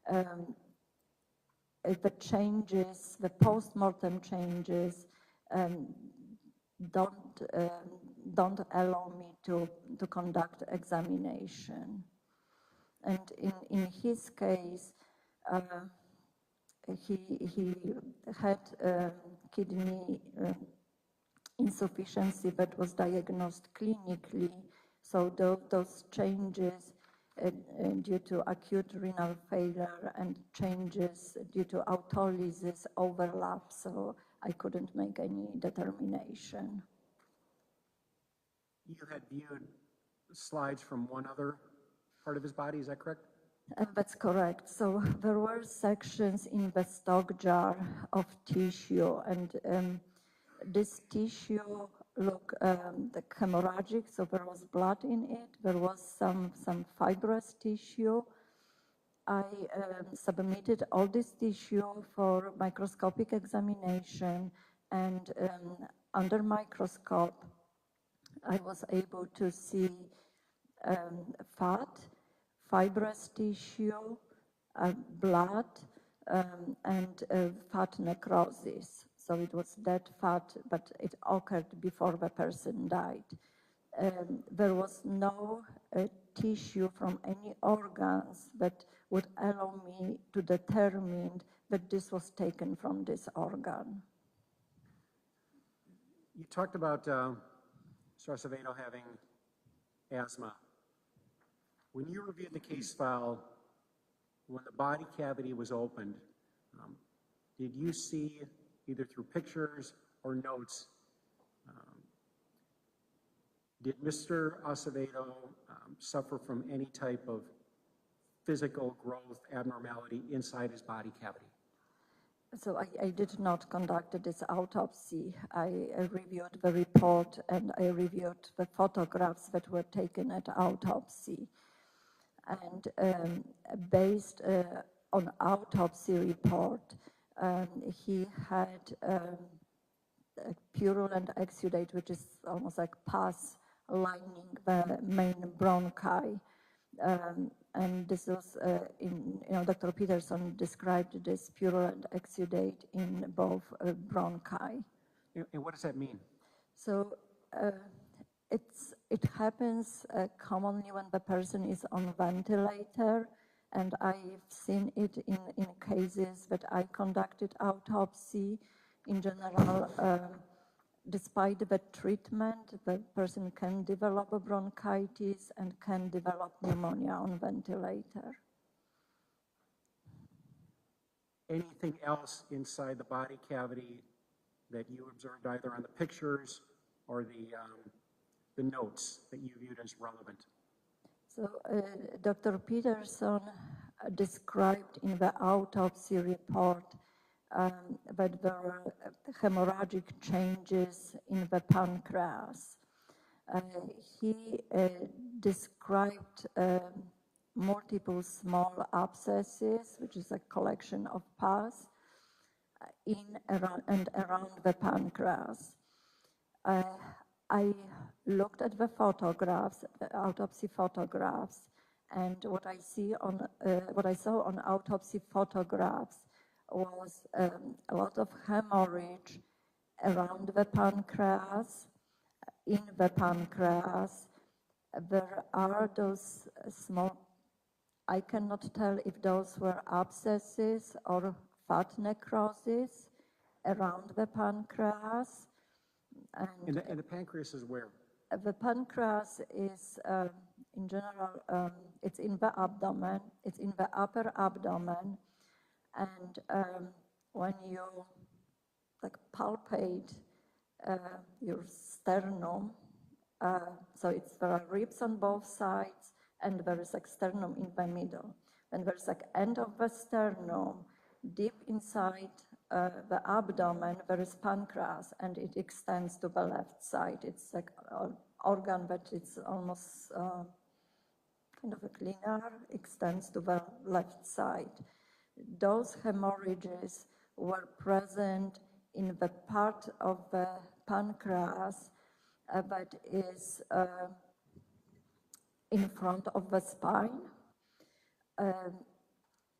the changes, the post-mortem changes, don't allow me to conduct examination. And in his case, he had kidney insufficiency that was diagnosed clinically. So those changes due to acute renal failure and changes due to autolysis overlap, so I couldn't make any determination. You had viewed slides from one other part of his body, is that correct? That's correct. So there were sections in the stock jar of tissue, and this tissue looked hemorrhagic, so there was blood in it. There was some fibrous tissue. I submitted all this tissue for microscopic examination, and under microscope, I was able to see fat, fibrous tissue, blood, and fat necrosis. So it was dead fat, but it occurred before the person died. There was no tissue from any organs that would allow me to determine that this was taken from this organ. You talked about Mr. Acevedo having asthma. When you reviewed the case file, when the body cavity was opened, did you see, either through pictures or notes, did Mr. Acevedo suffer from any type of physical growth abnormality inside his body cavity? So I did not conduct this autopsy. I reviewed the report and I reviewed the photographs that were taken at autopsy. And based on autopsy report, he had a purulent exudate, which is almost like pus lining the main bronchi. And this was, Dr. Peterson described this purulent exudate in both bronchi. And what does that mean? So it happens commonly when the person is on ventilator, and I've seen it in cases that I conducted autopsy. In general, despite the treatment, the person can develop a bronchitis and can develop pneumonia on ventilator. Anything else inside the body cavity that you observed either on the pictures or the notes that you viewed as relevant? So Dr. Peterson described in the autopsy report that there were hemorrhagic changes in the pancreas. He described multiple small abscesses, which is a collection of pus, in and around the pancreas. I looked at the photographs, the autopsy photographs, and what I saw on autopsy photographs was a lot of hemorrhage around the pancreas, in the pancreas. There are those small, I cannot tell if those were abscesses or fat necrosis around the pancreas. And the pancreas is where? The pancreas is, in general, it's in the abdomen, it's in the upper abdomen, and when you palpate your sternum, so there are ribs on both sides, and there is like sternum in the middle. And there's like end of the sternum, deep inside the abdomen, there is pancreas, and it extends to the left side. It's like an organ that it's almost kind of a cleaner, extends to the left side. Those hemorrhages were present in the part of the pancreas that is in front of the spine.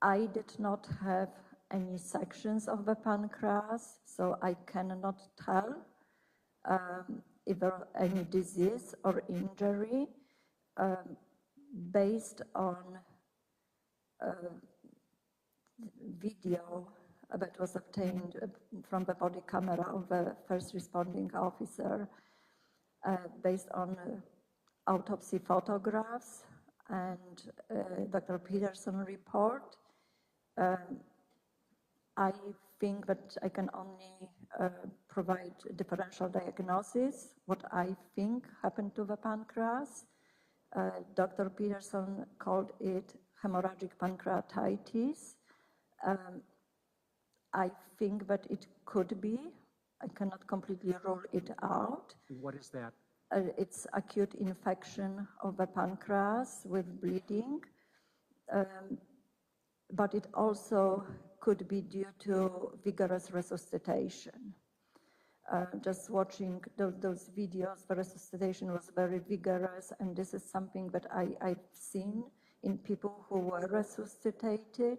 I did not have any sections of the pancreas, so I cannot tell if there are any disease or injury based on video that was obtained from the body camera of the first responding officer, based on autopsy photographs and Dr. Peterson report. I think that I can only provide differential diagnosis, what I think happened to the pancreas. Dr. Peterson called it hemorrhagic pancreatitis. I think that it could be. I cannot completely rule it out. And what is that? It's acute infection of the pancreas with bleeding, but it also could be due to vigorous resuscitation. Just watching those videos, the resuscitation was very vigorous, and this is something that I've seen in people who were resuscitated.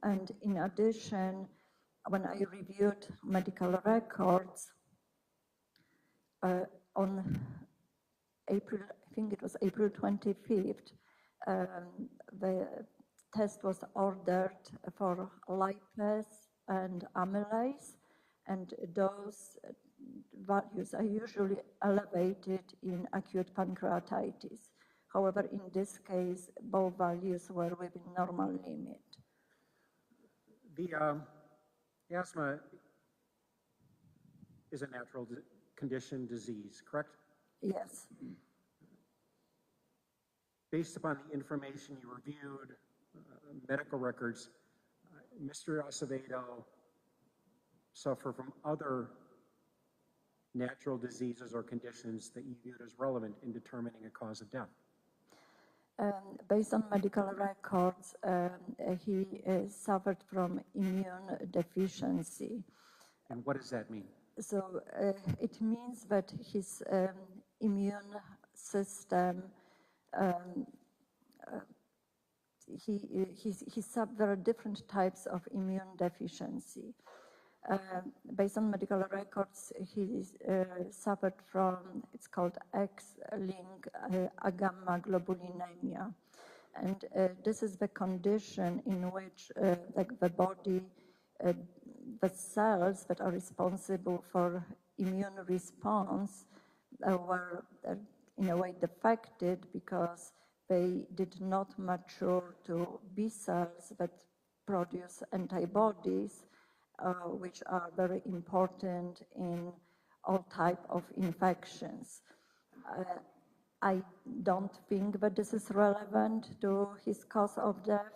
And in addition, when I reviewed medical records, on April, I think it was April 25th, the test was ordered for lipase and amylase, and those values are usually elevated in acute pancreatitis. However, in this case, both values were within normal limit. The asthma is a natural condition, disease, correct? Yes. Based upon the information you reviewed, medical records, Mr. Acevedo suffer from other natural diseases or conditions that you viewed as relevant in determining a cause of death. Based on medical records, he suffered from immune deficiency. And what does that mean? So it means that his immune system, there are different types of immune deficiency. Based on medical records, he suffered from, it's called X-linked agammaglobulinemia. And this is the condition in which like the body, the cells that are responsible for immune response were in a way defected because they did not mature to B cells that produce antibodies, which are very important in all types of infections. I don't think that this is relevant to his cause of death.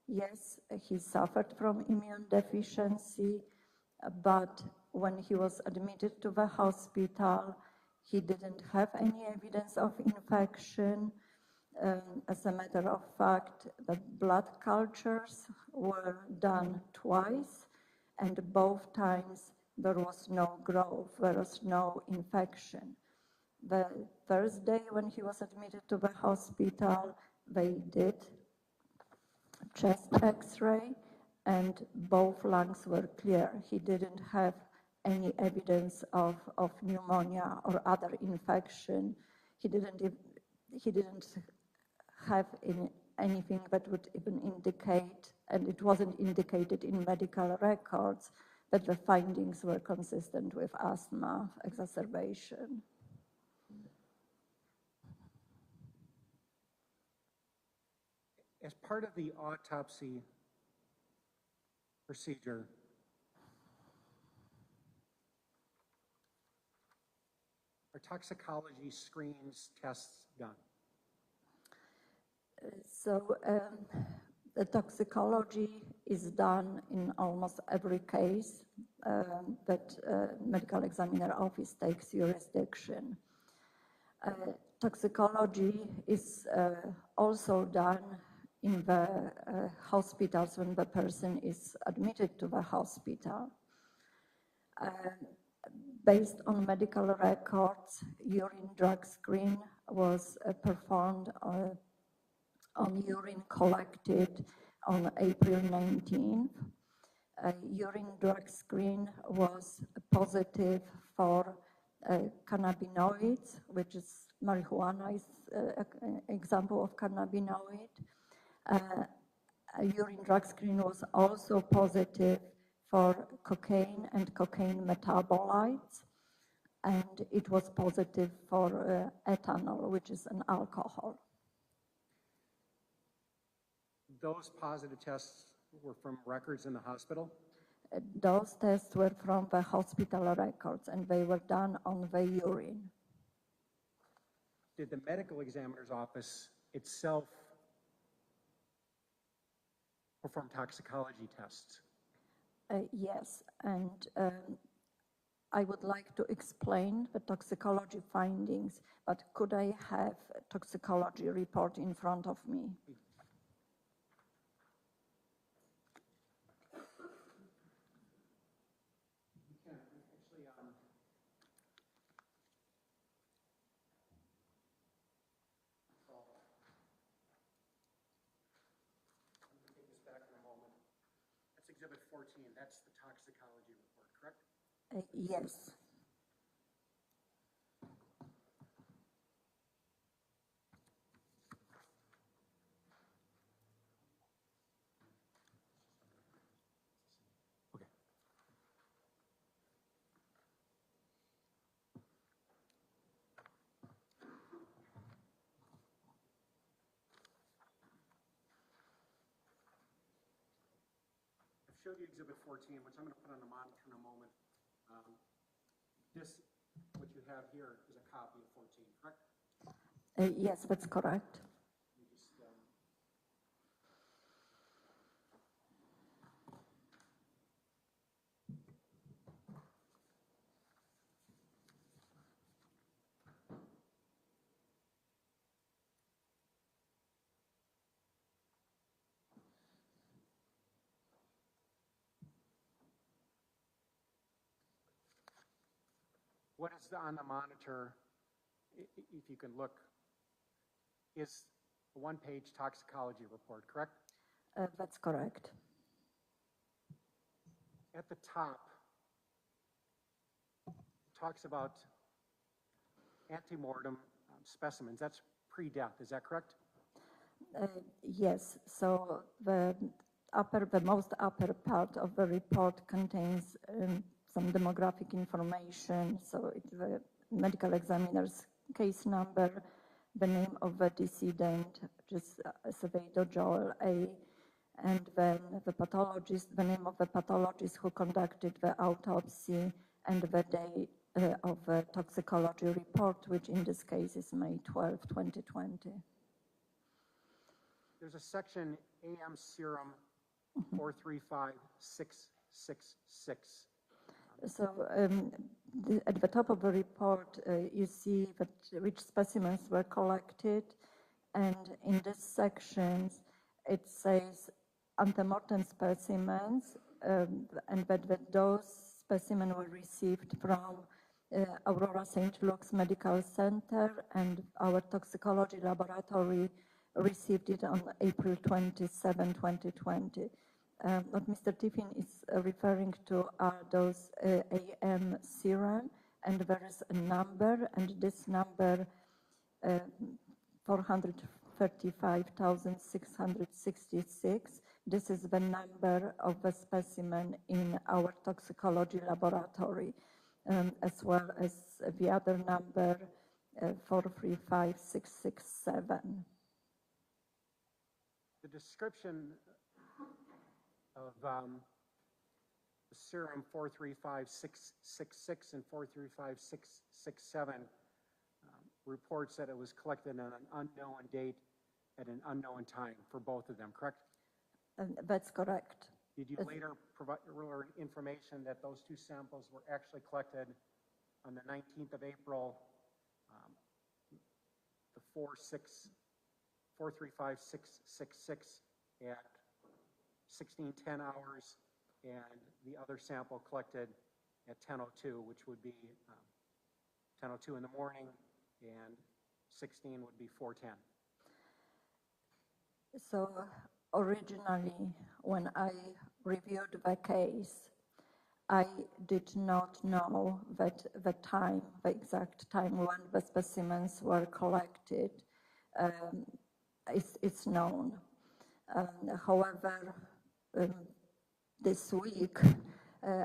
Yes, he suffered from immune deficiency, but when he was admitted to the hospital, he didn't have any evidence of infection. As a matter of fact, the blood cultures were done twice, and both times there was no growth, there was no infection. The first day when he was admitted to the hospital, they did chest x-ray and both lungs were clear. He didn't have any evidence of pneumonia or other infection. He didn't have anything that would even indicate, and it wasn't indicated in medical records, that the findings were consistent with asthma exacerbation. As part of the autopsy procedure, are toxicology screens tests done? The toxicology is done in almost every case that medical examiner office takes jurisdiction. Toxicology is also done in the hospitals when the person is admitted to the hospital. Based on medical records, urine drug screen was performed on urine collected on April 19th. Urine drug screen was positive for cannabinoids, which is marijuana is an example of cannabinoid. Urine drug screen was also positive for cocaine and cocaine metabolites, and it was positive for ethanol, which is an alcohol. Those positive tests were from records in the hospital? Those tests were from the hospital records, and they were done on the urine. Did the medical examiner's office itself perform toxicology tests? Yes, and I would like to explain the toxicology findings, but could I have a toxicology report in front of me? Exhibit 14, that's the toxicology report, correct? Yes. Okay. Showed you exhibit 14, which I'm going to put on the monitor in a moment. This, what you have here, is a copy of 14, correct? Yes, that's correct. You just, what is on the monitor, if you can look, is a one-page toxicology report, correct? That's correct. At the top, it talks about antemortem specimens. That's pre-death, is that correct? Yes, so the most upper part of the report contains some demographic information. So the medical examiner's case number, the name of the decedent, which is Acevedo Joel A., and then the pathologist, the name of the pathologist who conducted the autopsy, and the date of the toxicology report, which in this case is May 12, 2020. There's a section, AM serum 435666. So at the top of the report, you see that which specimens were collected, and in this section, it says antemortem specimens, and that those specimens were received from Aurora St. Luke's Medical Center, and our toxicology laboratory received it on April 27, 2020. What Mr. Tiffin is referring to are those AM serum, and there is a number, and this number 435,666. This is the number of the specimen in our toxicology laboratory, as well as the other number 435667. The description of the serum 435666 and 435667 reports that it was collected on an unknown date at an unknown time for both of them, correct? That's correct. Did you later provide information that those two samples were actually collected on the 19th of April, the 435-666 at 16:10 hours, and the other sample collected at 10:02, which would be 10:02 in the morning, and 16 would be 4:10? So originally, when I reviewed the case, I did not know that the exact time when the specimens were collected is known. However, this week,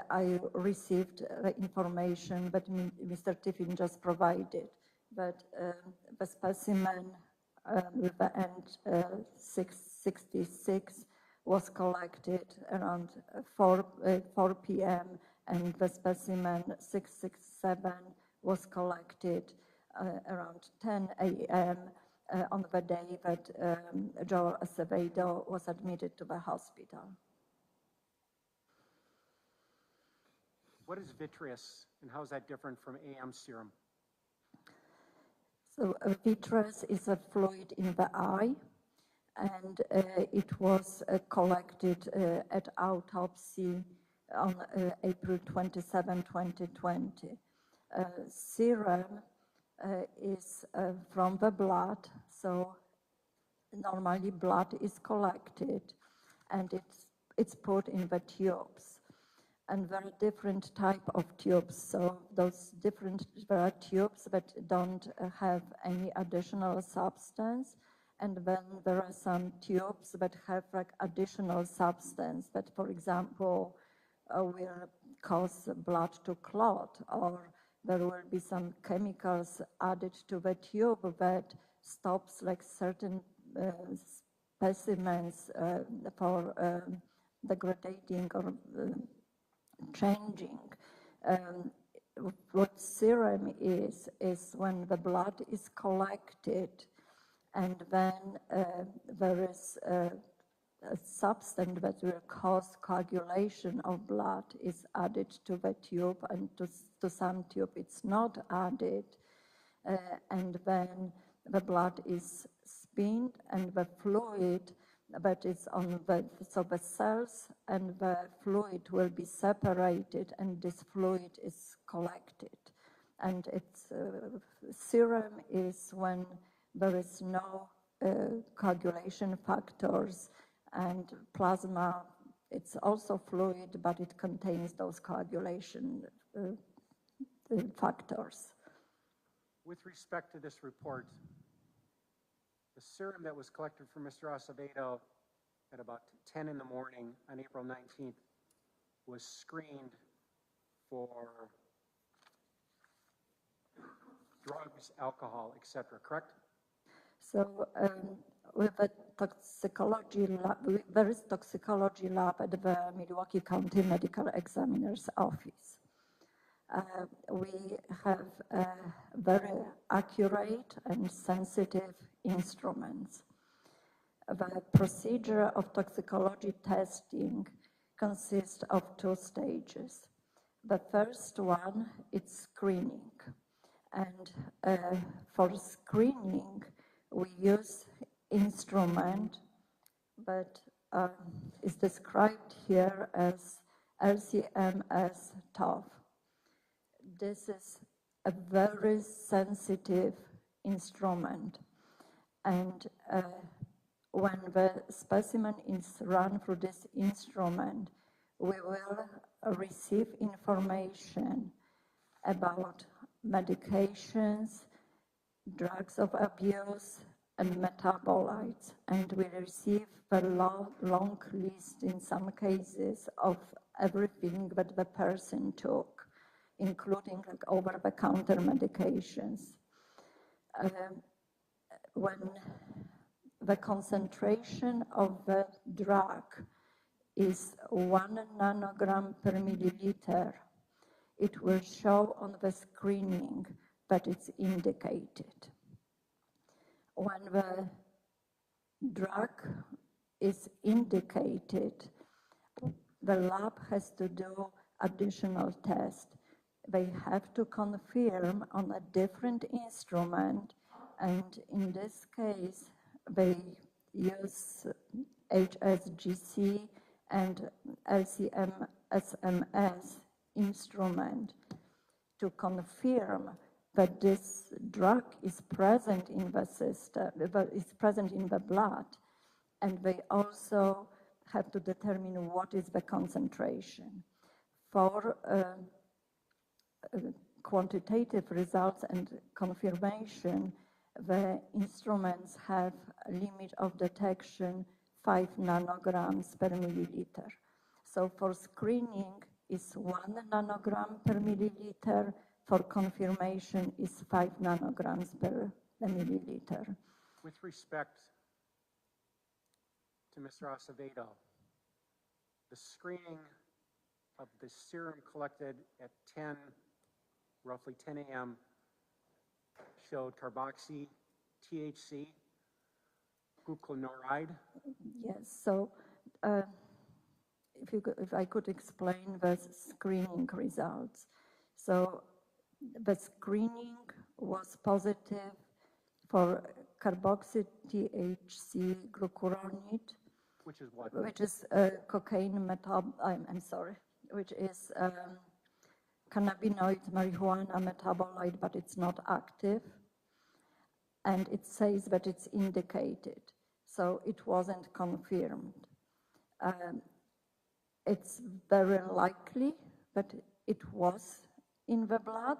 I received the information that Mr. Tiffin just provided, that the specimen with the end 666 was collected around 4 p.m. and the specimen 667 was collected around 10 a.m. On the day that Joel Acevedo was admitted to the hospital. What is vitreous, and how is that different from AM serum? So vitreous is a fluid in the eye, and it was collected at Autopsy on April 27, 2020. Serum is from the blood, so normally blood is collected and it's put in the tubes. And there are different type of tubes, so there are tubes that don't have any additional substance, and then there are some tubes that have like additional substance that, for example, will cause blood to clot, or there will be some chemicals added to the tube that stops like certain specimens for degrading or changing. What serum is when the blood is collected and then there is a substance that will cause coagulation of blood is added to the tube, and to some tube it's not added, and then the blood is spinned and the fluid that is on so the cells and the fluid will be separated, and this fluid is collected. And it's serum is when there is no coagulation factors, and plasma, it's also fluid, but it contains those coagulation factors. With respect to this report, the serum that was collected from Mr. Acevedo at about 10 in the morning on April 19th was screened for drugs, alcohol, etc., correct? So with the toxicology lab, there is toxicology lab at the Milwaukee County Medical Examiner's office. We have very accurate and sensitive instruments. The procedure of toxicology testing consists of 2 stages. The first one is screening, and for screening we use instrument that is described here as LCMS TOF. This is a very sensitive instrument, and when the specimen is run through this instrument, we will receive information about medications, drugs of abuse, and metabolites, and we receive a long list in some cases of everything that the person took, including like over-the-counter medications. When the concentration of the drug is 1 nanogram per milliliter, it will show on the screening that it's indicated. When the drug is indicated, the lab has to do additional tests. They have to confirm on a different instrument, and in this case, they use HSGC and LCM-SMS instrument to confirm that this drug is present in the system, is present in the blood, and they also have to determine what is the concentration. For quantitative results and confirmation, the instruments have a limit of detection 5 nanograms per milliliter. So for screening is 1 nanogram per milliliter, for confirmation is 5 nanograms per milliliter. With respect to Mr. Acevedo, the screening of the serum collected at roughly 10 a.m. showed carboxy, THC, gluconoride. Yes, so if I could explain the screening results. So the screening was positive for carboxy THC glucuronide, Which is what? which is cocaine which is cannabinoid marijuana metabolite, but it's not active. And it says that it's indicated. So it wasn't confirmed. It's very likely that it was in the blood.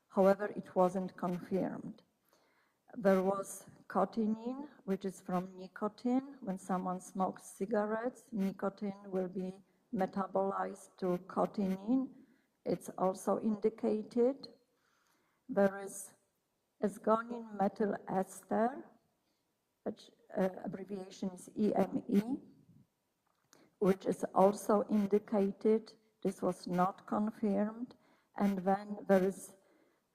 However, it wasn't confirmed. There was cotinine, which is from nicotine. When someone smokes cigarettes, nicotine will be metabolized to cotinine. It's also indicated. There is esgonine methyl ester, which abbreviation is EME, which is also indicated. This was not confirmed. And then there is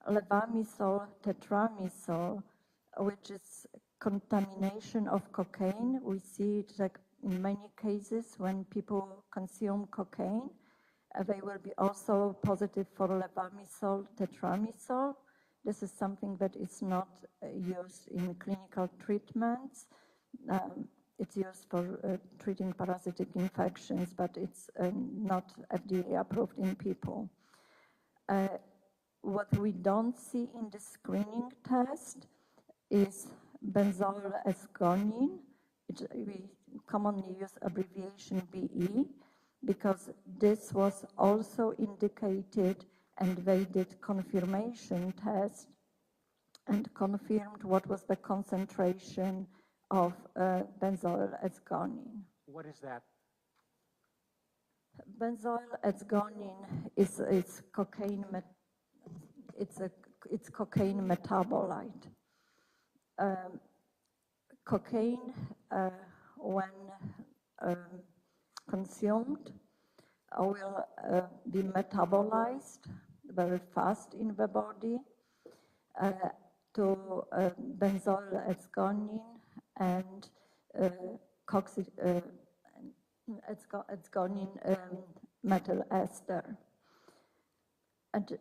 levamisole tetramycol, which is contamination of cocaine. We see it like in many cases when people consume cocaine. They will be also positive for levamisole tetramycol. This is something that is not used in clinical treatments. It's used for treating parasitic infections, but it's not FDA approved in people. What we don't see in the screening test is benzoyl esgonine. We commonly use abbreviation BE because this was also indicated, and they did confirmation test and confirmed what was the concentration of benzoyl esgonine. What is that? Benzoyl esgonine is cocaine. It's cocaine metabolite. Cocaine, when consumed, will be metabolized very fast in the body to benzoyl esgonine and esgonine methyl ester. And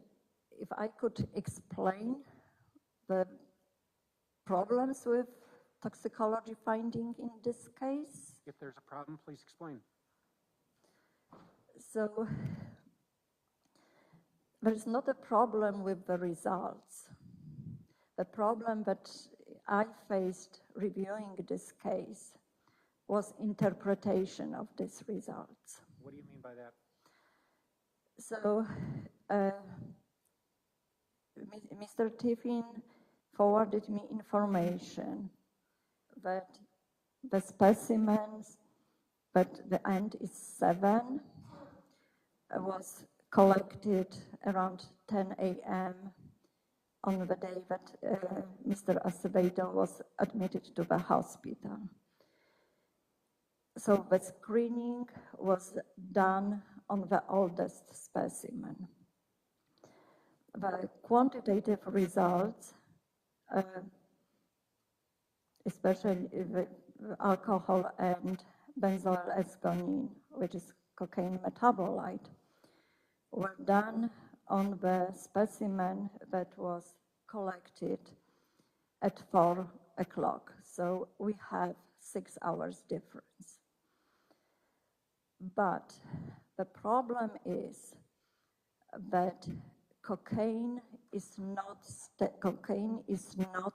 if I could explain the problems with toxicology finding in this case. If there's a problem, please explain. So there's not a problem with the results. The problem that I faced reviewing this case was interpretation of these results. What do you mean by that? So Mr. Tiffin forwarded me information that the specimens, that the end is 7, was collected around 10 a.m. on the day that Mr. Acevedo was admitted to the hospital. So the screening was done on the oldest specimen. The quantitative results, especially alcohol and benzoyl esgonine, which is cocaine metabolite, were done on the specimen that was collected at 4 o'clock. So we have 6 hours difference. But the problem is that cocaine is not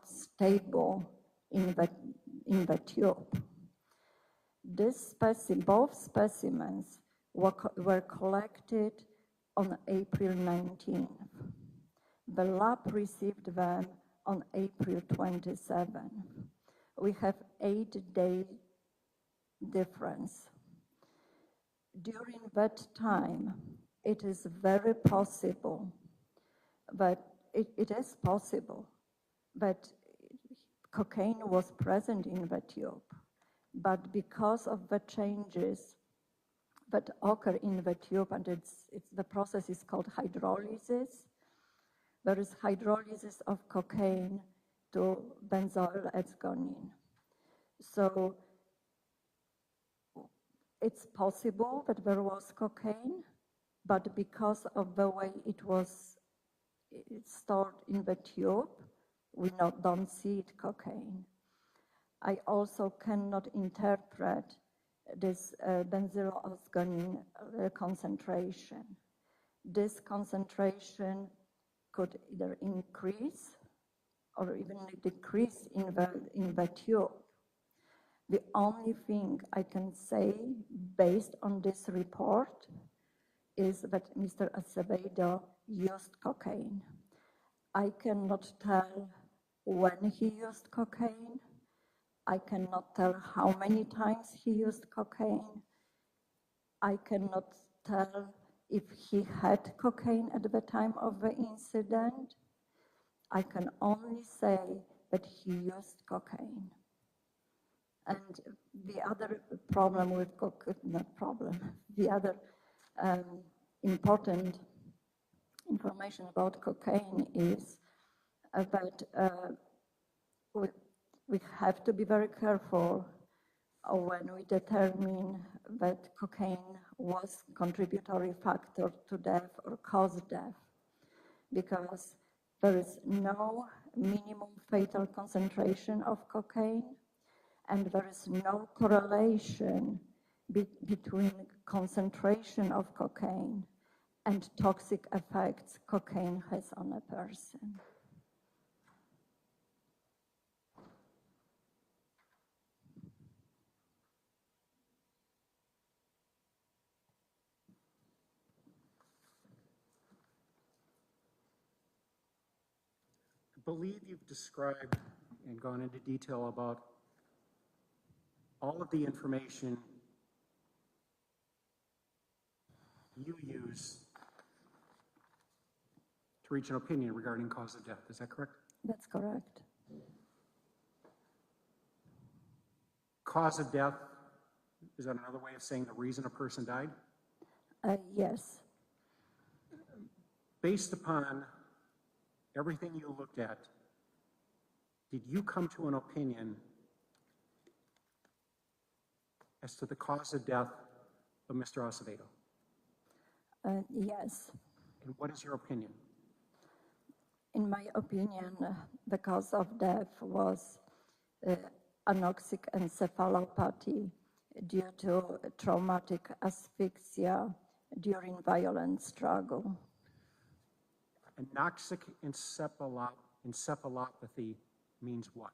stable in the tube. Both specimens were collected on April 19th. The lab received them on April 27th. We have 8-day difference. During that time, it is very possible that it is possible that cocaine was present in the tube, but because of the changes that occur in the tube, and the process is called hydrolysis. There is hydrolysis of cocaine to benzoyl esgonine. So it's possible that there was cocaine, but because of the way it was stored in the tube, we don't see it cocaine. I also cannot interpret this benzyl esgonine concentration. This concentration could either increase or even decrease in the tube. The only thing I can say based on this report is that Mr. Acevedo used cocaine. I cannot tell when he used cocaine. I cannot tell how many times he used cocaine. I cannot tell if he had cocaine at the time of the incident. I can only say that he used cocaine. And the other problem with the other important information about cocaine is that we have to be very careful when we determine that cocaine was contributory factor to death or caused death, because there is no minimum fatal concentration of cocaine, and there is no correlation between concentration of cocaine and toxic effects cocaine has on a person. I believe you've described and gone into detail about all of the information you use to reach an opinion regarding cause of death. Is that correct? That's correct. Cause of death, is that another way of saying the reason a person died? Yes. Based upon everything you looked at, did you come to an opinion as to the cause of death of Mr. Acevedo? Yes. And what is your opinion? In my opinion, the cause of death was anoxic encephalopathy due to traumatic asphyxia during violent struggle. Anoxic encephalopathy means what?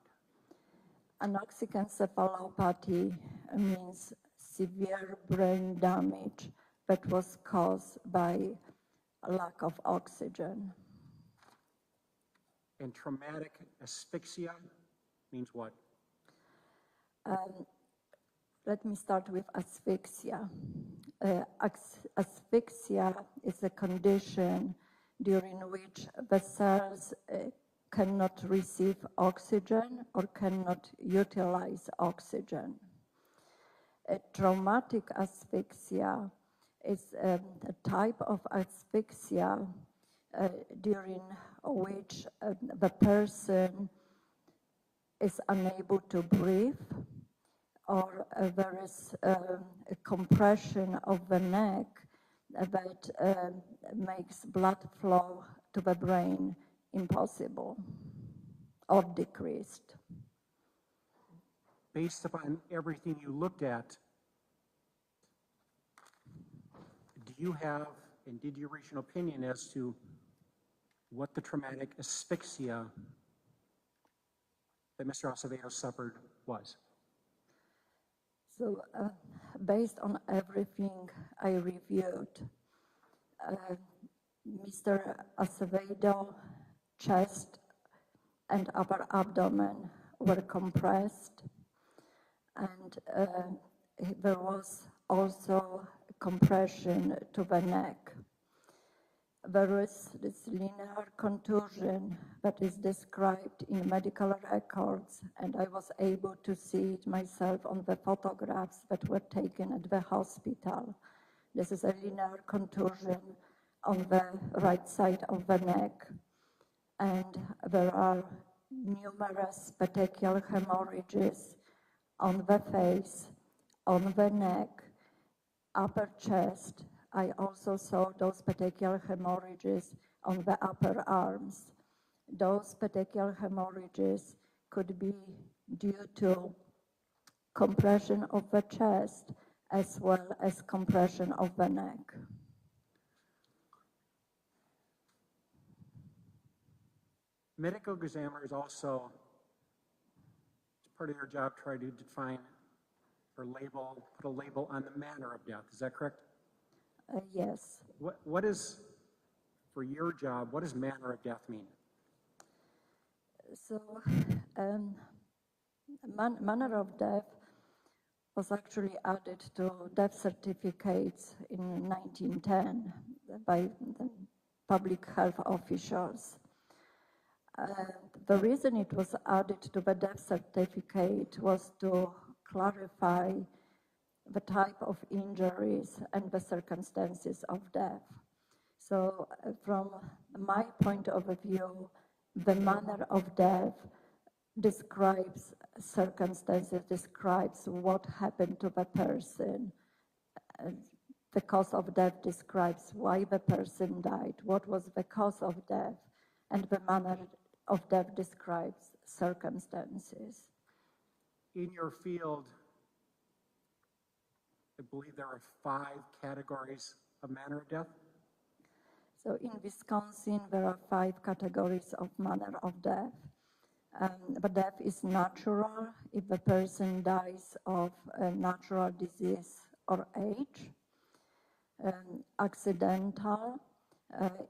Anoxic encephalopathy means severe brain damage that was caused by a lack of oxygen. And traumatic asphyxia means what? Let me start with asphyxia. Asphyxia is a condition during which the cells cannot receive oxygen or cannot utilize oxygen. A traumatic asphyxia is a type of asphyxia during which the person is unable to breathe, or there is a compression of the neck that makes blood flow to the brain impossible or decreased. Based upon everything you looked at, do you have, and did you reach an opinion as to what the traumatic asphyxia that Mr. Acevedo suffered was? So based on everything I reviewed, Mr. Acevedo chest and upper abdomen were compressed, and there was also compression to the neck. There is this linear contusion that is described in medical records, and I was able to see it myself on the photographs that were taken at the hospital. This is a linear contusion on the right side of the neck, and there are numerous petechial hemorrhages on the face, on the neck, upper chest. I also saw those petechial hemorrhages on the upper arms. Those petechial hemorrhages could be due to compression of the chest as well as compression of the neck. Medical examiners also, as part of their job, try to define or label, put a label on the manner of death. Is that correct? Yes. What is, for your job, what does manner of death mean? So, manner of death was actually added to death certificates in 1910 by the public health officials. The reason it was added to the death certificate was to clarify the type of injuries and the circumstances of death. So from my point of view, the manner of death describes circumstances, describes what happened to the person. The cause of death describes why the person died, what was the cause of death, and the manner of death describes circumstances. In your field, I believe there are 5 categories of manner of death. So in Wisconsin, there are 5 categories of manner of death. But death is natural if the person dies of a natural disease or age. Accidental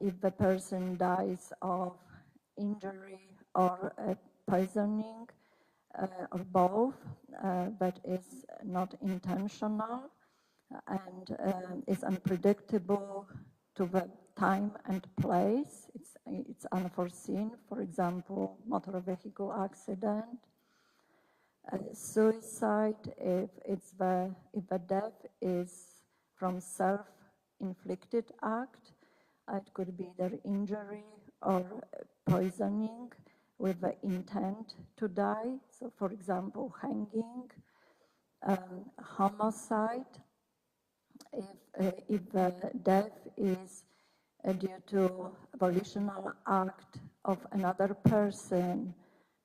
if the person dies of injury or poisoning or both, that is not intentional and is unpredictable to the time and place. It's unforeseen, for example, motor vehicle accident. Suicide if the death is from self-inflicted act. It could be either injury or poisoning with the intent to die. So, for example, hanging. Homicide if the death is due to volitional act of another person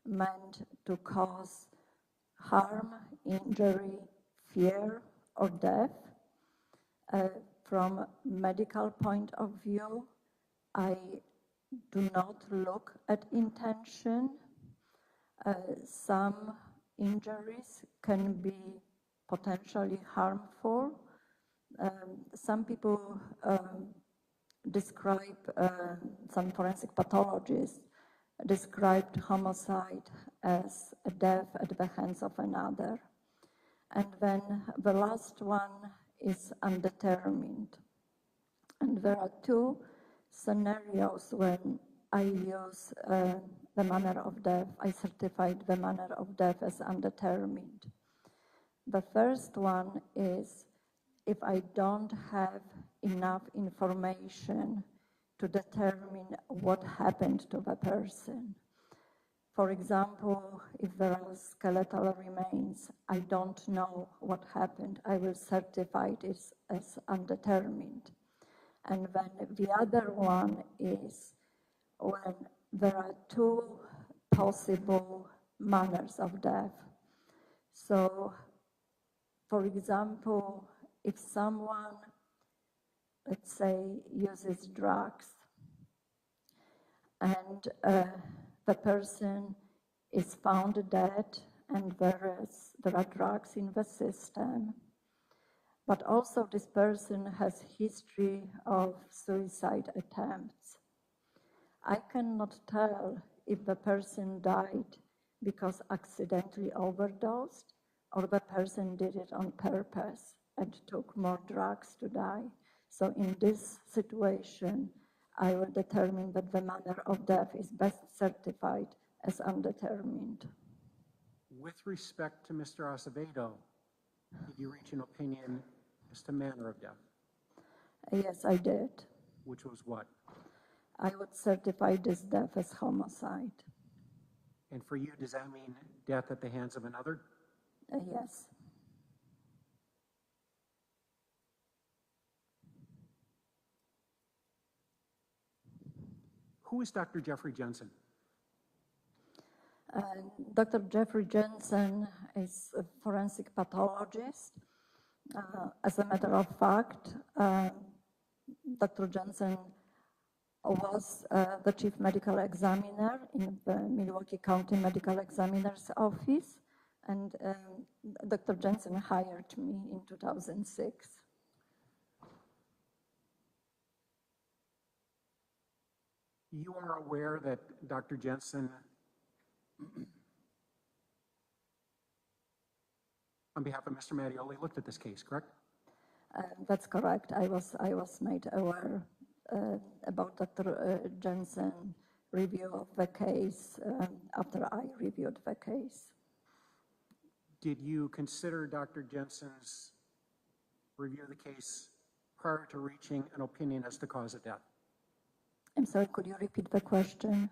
meant to cause harm, injury, fear, or death. From medical point of view, I do not look at intention. Some injuries can be potentially harmful. Some people describe, some forensic pathologists described homicide as a death at the hands of another. And then the last one is undetermined. And there are 2 scenarios when I use the manner of death. I certified the manner of death as undetermined. The first one is if I don't have enough information to determine what happened to the person. For example, if there are skeletal remains, I don't know what happened. I will certify this as undetermined. And then the other one is when there are two possible manners of death. So, for example, if someone, let's say, uses drugs and the person is found dead and there are drugs in the system, but also this person has history of suicide attempts. I cannot tell if the person died because accidentally overdosed or the person did it on purpose and took more drugs to die. So in this situation, I will determine that the manner of death is best certified as undetermined. With respect to Mr. Acevedo, did you reach an opinion as to manner of death? Yes, I did. Which was what? I would certify this death as homicide. And for you, does that mean death at the hands of another? Yes. Who is Dr. Jeffrey Jensen? Dr. Jeffrey Jensen is a forensic pathologist. As a matter of fact, Dr. Jensen was the chief medical examiner in the Milwaukee County Medical Examiner's office, and Dr. Jensen hired me in 2006. You are aware that Dr. Jensen, on behalf of Mr. Mattioli, looked at this case, correct? That's correct. I was made aware about Dr. Jensen's review of the case after I reviewed the case. Did you consider Dr. Jensen's review of the case prior to reaching an opinion as to cause of death? I'm sorry, could you repeat the question?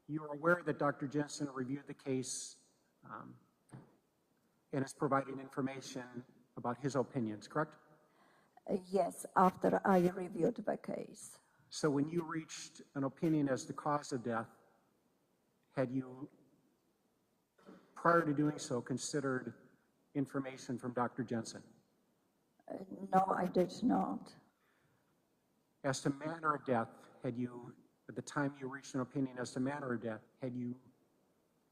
You are aware that Dr. Jensen reviewed the case and is providing information about his opinions, correct? Yes, after I reviewed the case. So when you reached an opinion as to cause of death, had you, prior to doing so, considered information from Dr. Jensen? No, I did not. As to manner of death, had you, at the time you reached an opinion as to manner of death, had you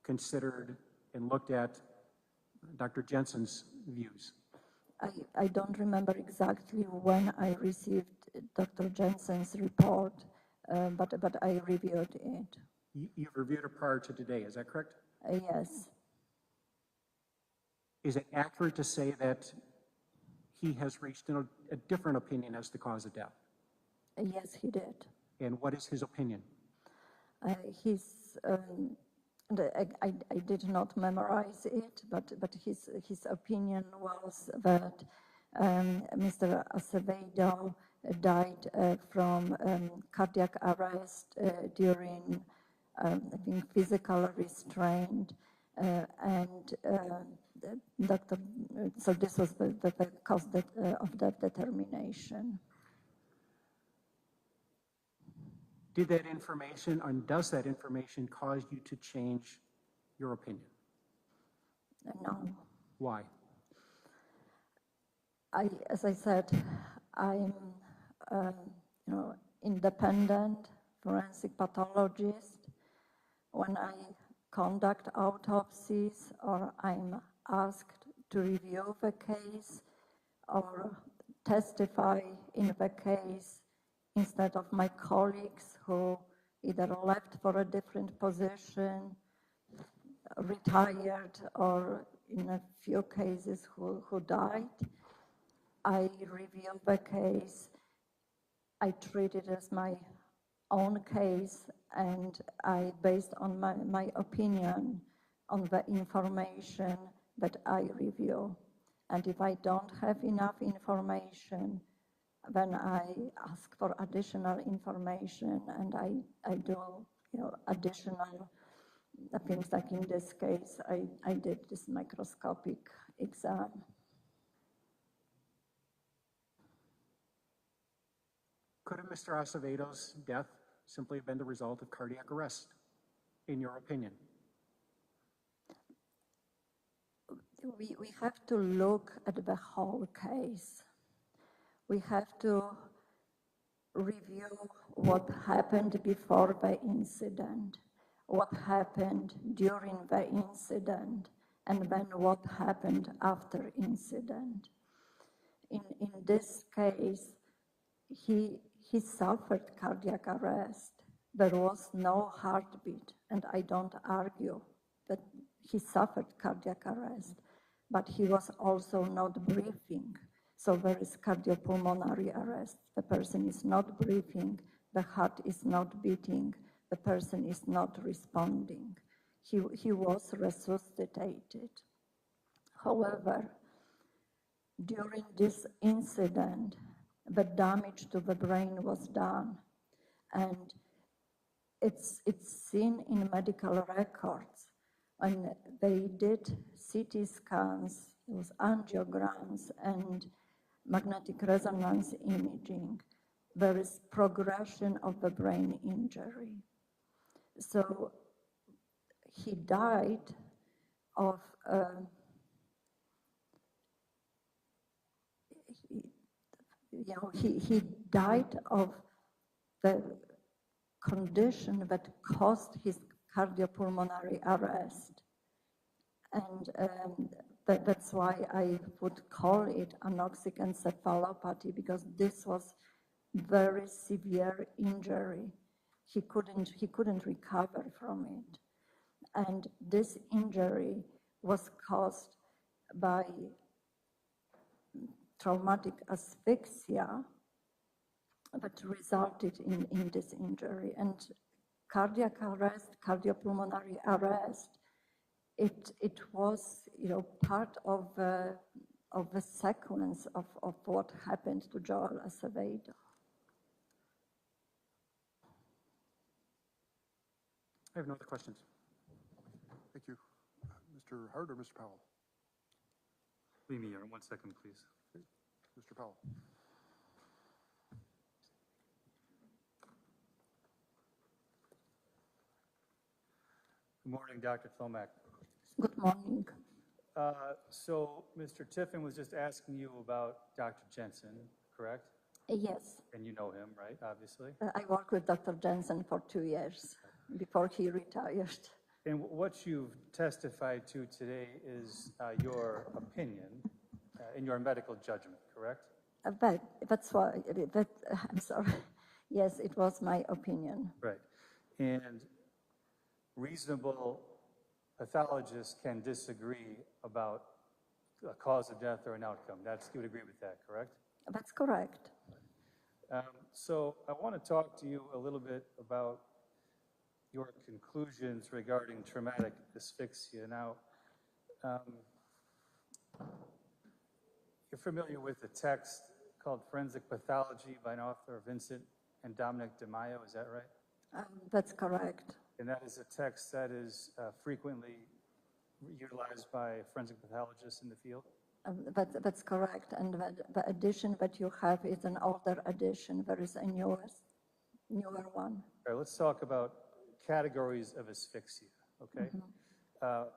considered and looked at Dr. Jensen's views? I don't remember exactly when I received Dr. Jensen's report, but I reviewed it. You've reviewed it prior to today, is that correct? Yes. Is it accurate to say that he has reached a different opinion as to cause of death? Yes, he did. And what is his opinion? I did not memorize it, but his opinion was that Mr. Acevedo died from cardiac arrest during, I think, physical restraint, and so this was the cause of death determination. Did that information, and does that information cause you to change your opinion? No. Why? As I said, I'm independent forensic pathologist. When I conduct autopsies or I'm asked to review the case or testify in the case instead of my colleagues who either left for a different position, retired, or in a few cases who died, I review the case, I treat it as my own case, and I, based on my opinion on the information that I review. And if I don't have enough information, then I ask for additional information, and I do additional things like in this case, I did this microscopic exam. Could have Mr. Acevedo's death simply have been the result of cardiac arrest, in your opinion? We have to look at the whole case. We have to review what happened before the incident, what happened during the incident, and then what happened after incident. In this case, he suffered cardiac arrest. There was no heartbeat, and I don't argue that he suffered cardiac arrest, but he was also not breathing. So there is cardiopulmonary arrest. The person is not breathing, the heart is not beating, the person is not responding. He was resuscitated. However, during this incident, the damage to the brain was done, and it's seen in medical records. When they did CT scans, it was angiograms and magnetic resonance imaging, there is progression of the brain injury. So he died of he died of the condition that caused his cardiopulmonary arrest. And that's why I would call it anoxic encephalopathy, because this was very severe injury. He couldn't recover from it. And this injury was caused by traumatic asphyxia that resulted in this injury. And cardiac arrest, cardiopulmonary arrest, it was, part of the sequence of what happened to Joel Acevedo. I have no other questions. Thank you. Mr. Hart or Mr. Powell? Leave me here 1 second, please. Okay. Mr. Powell. Good morning, Dr. Thomack. Good morning. So Mr. Tiffin was just asking you about Dr. Jensen, correct? Yes. And you know him, right, obviously? I worked with Dr. Jensen for 2 years before he retired. And what you've testified to today is your opinion in your medical judgment, correct? That's why, I'm sorry. Yes, it was my opinion. Right. And reasonable pathologists can disagree about a cause of death or an outcome. You would agree with that, correct? That's correct. So I want to talk to you a little bit about your conclusions regarding traumatic asphyxia. Now, you're familiar with a text called Forensic Pathology by an author, Vincent and Dominic DeMaio, is that right? That's correct. And that is a text that is frequently utilized by forensic pathologists in the field? That's correct. And the edition that you have is an older edition. There is a newer one. All right, let's talk about categories of asphyxia, okay? Mm-hmm.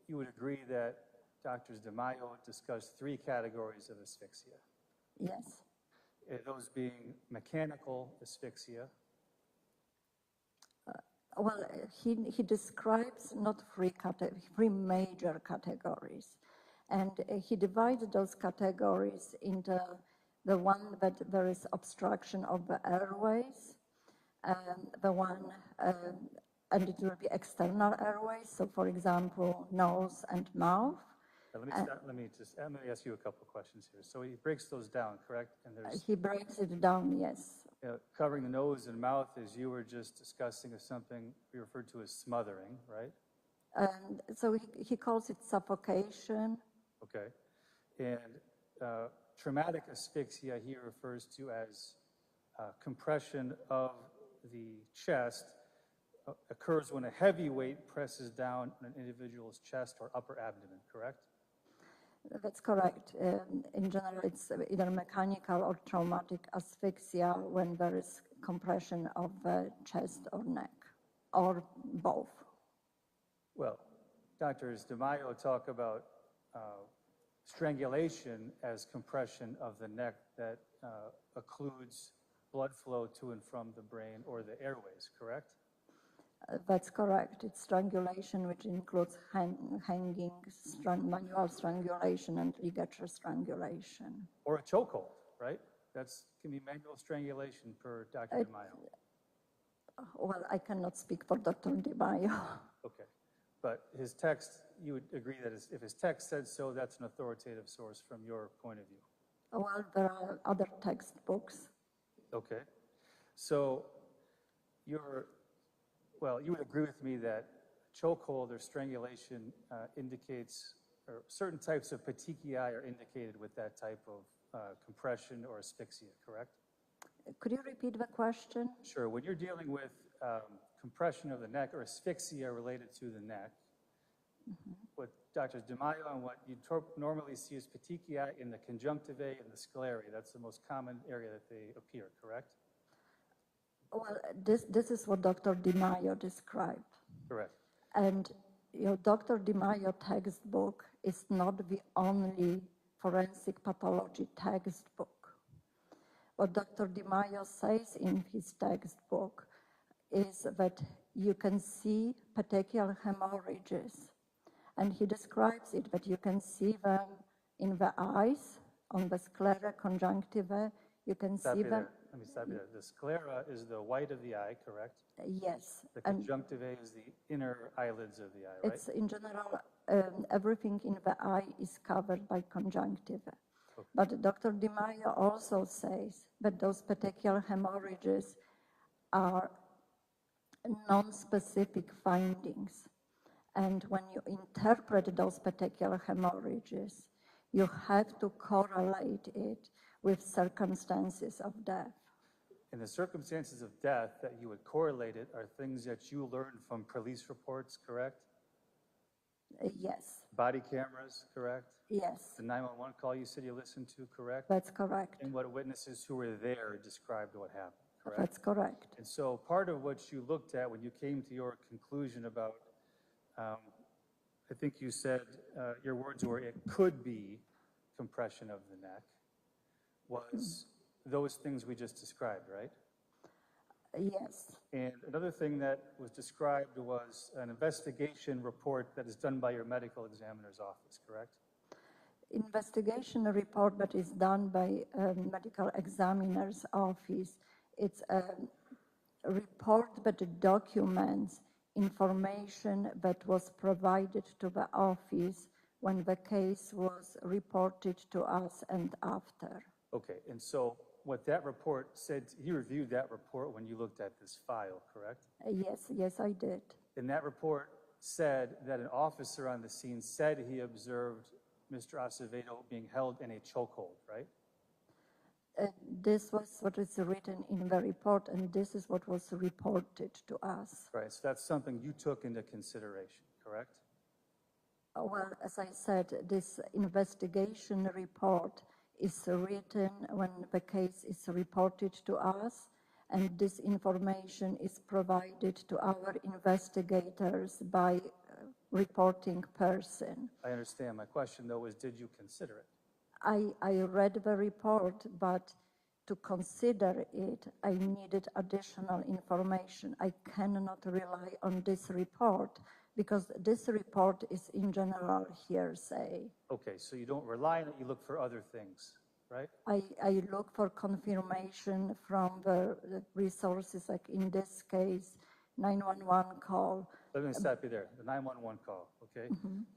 You would agree that Drs. DeMaio discussed 3 categories of asphyxia? Yes. Those being mechanical asphyxia. Well, he describes not 3 major categories. And he divides those categories into the one that there is obstruction of the airways, the one, and it will be external airways, so for example, nose and mouth. Let me ask you a couple of questions here. So he breaks those down, correct? And he breaks it down, yes. Covering the nose and mouth, as you were just discussing, is something we referred to as smothering, right? So he calls it suffocation. Okay. And traumatic asphyxia he refers to as compression of the chest occurs when a heavy weight presses down on an individual's chest or upper abdomen, correct? That's correct. In general, it's either mechanical or traumatic asphyxia when there is compression of the chest or neck, or both. Well, Doctors DeMaio talk about strangulation as compression of the neck that occludes blood flow to and from the brain or the airways, correct? That's correct. It's strangulation, which includes hanging, manual strangulation, and ligature strangulation. Or a chokehold, right? That's can be manual strangulation per Dr. DeMaio. Well, I cannot speak for Dr. DeMaio. Okay, but his text, you would agree that if his text said so, that's an authoritative source from your point of view. Well, there are other textbooks. Okay, so you would agree with me that chokehold or strangulation indicates, or certain types of petechiae are indicated with that type of compression or asphyxia, correct? Could you repeat the question? Sure. When you're dealing with compression of the neck or asphyxia related to the neck, what Dr. DeMaio and what you normally see is petechiae in the conjunctivae and the sclerae. That's the most common area that they appear, correct? Well, this is what Dr. DeMaio described. Correct. And Dr. DeMaio textbook is not the only forensic pathology textbook. What Dr. DeMaio says in his textbook is that you can see petechial hemorrhages, and he describes it that you can see them in the eyes, on the sclera conjunctiva. You can see them. Let me stop you there. The sclera is the white of the eye, correct? Yes. The conjunctivae is the inner eyelids of the eye, right? It's in general, everything in the eye is covered by conjunctiva. Okay. But Dr. DeMaio also says that those petechial hemorrhages are non-specific findings. And when you interpret those petechial hemorrhages, you have to correlate it with circumstances of death. And the circumstances of death that you would correlate it are things that you learned from police reports, correct? Yes. Body cameras, correct? Yes. The 911 call you said you listened to, correct? That's correct. And what witnesses who were there described what happened, correct? That's correct. And so part of what you looked at when you came to your conclusion about, I think you said, your words were, it could be compression of the neck, was those things we just described, right? Yes. And another thing that was described was an investigation report that is done by your medical examiner's office, correct? Investigation report that is done by a medical examiner's office. It's a report that documents information that was provided to the office when the case was reported to us and after. Okay, and so what that report said, you reviewed that report when you looked at this file, correct? Yes, I did. And that report said that an officer on the scene said he observed Mr. Acevedo being held in a chokehold, right? This was what is written in the report, and this is what was reported to us. Right, so that's something you took into consideration, correct? Well, as I said, this investigation report is written when the case is reported to us, and this information is provided to our investigators by reporting person. I understand. My question, though, is did you consider it? I read the report, but to consider it, I needed additional information. I cannot rely on this report because this report is in general hearsay. Okay, so you don't rely on it, you look for other things, right? I look for confirmation from the resources, like in this case, 911 call. Let me stop you there. The 911 call, okay?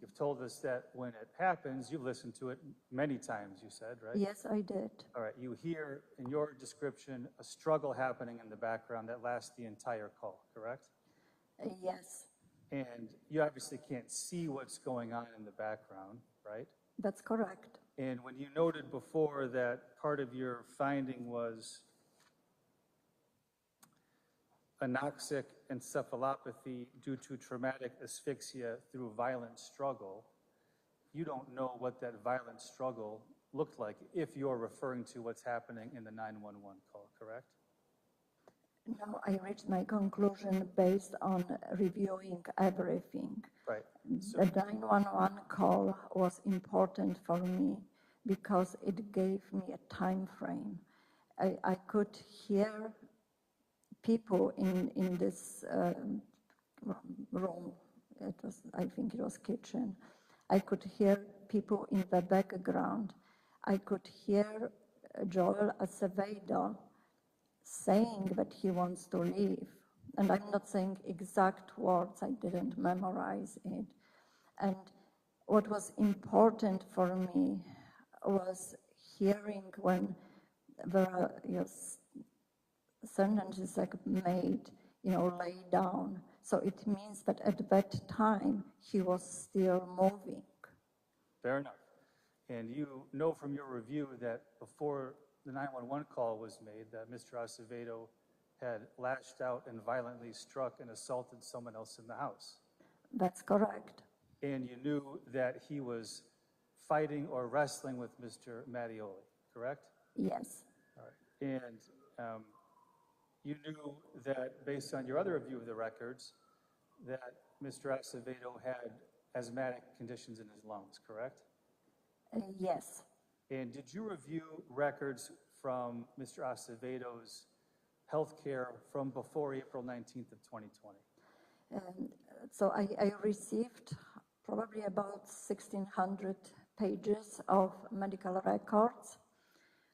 You've told us that when it happens, you listen to it many times, you said, right? Yes, I did. All right, you hear in your description a struggle happening in the background that lasts the entire call, correct? Yes, And you obviously can't see what's going on in the background, right? that's correct. And when you noted before that part of your finding was anoxic encephalopathy due to traumatic asphyxia through violent struggle, you don't know what that violent struggle looked like if you're referring to what's happening in the 911 call, correct? No, I reached my conclusion based on reviewing everything. Right. The 911 call was important for me because it gave me a time frame. I could hear people in this room. I think it was kitchen. I could hear people in the background. I could hear Joel Acevedo saying that he wants to leave. And I'm not saying exact words, I didn't memorize it. And what was important for me was hearing when the sentences like made, lay down. So it means that at that time, he was still moving. Fair enough. And you know from your review that before the 911 call was made, that Mr. Acevedo had lashed out and violently struck and assaulted someone else in the house. That's correct. And you knew that he was fighting or wrestling with Mr. Mattioli, correct? Yes. All right. And you knew that based on your other review of the records, that Mr. Acevedo had asthmatic conditions in his lungs, correct? Yes. And did you review records from Mr. Acevedo's health care from before April 19th of 2020? So I received probably about 1,600 pages of medical records.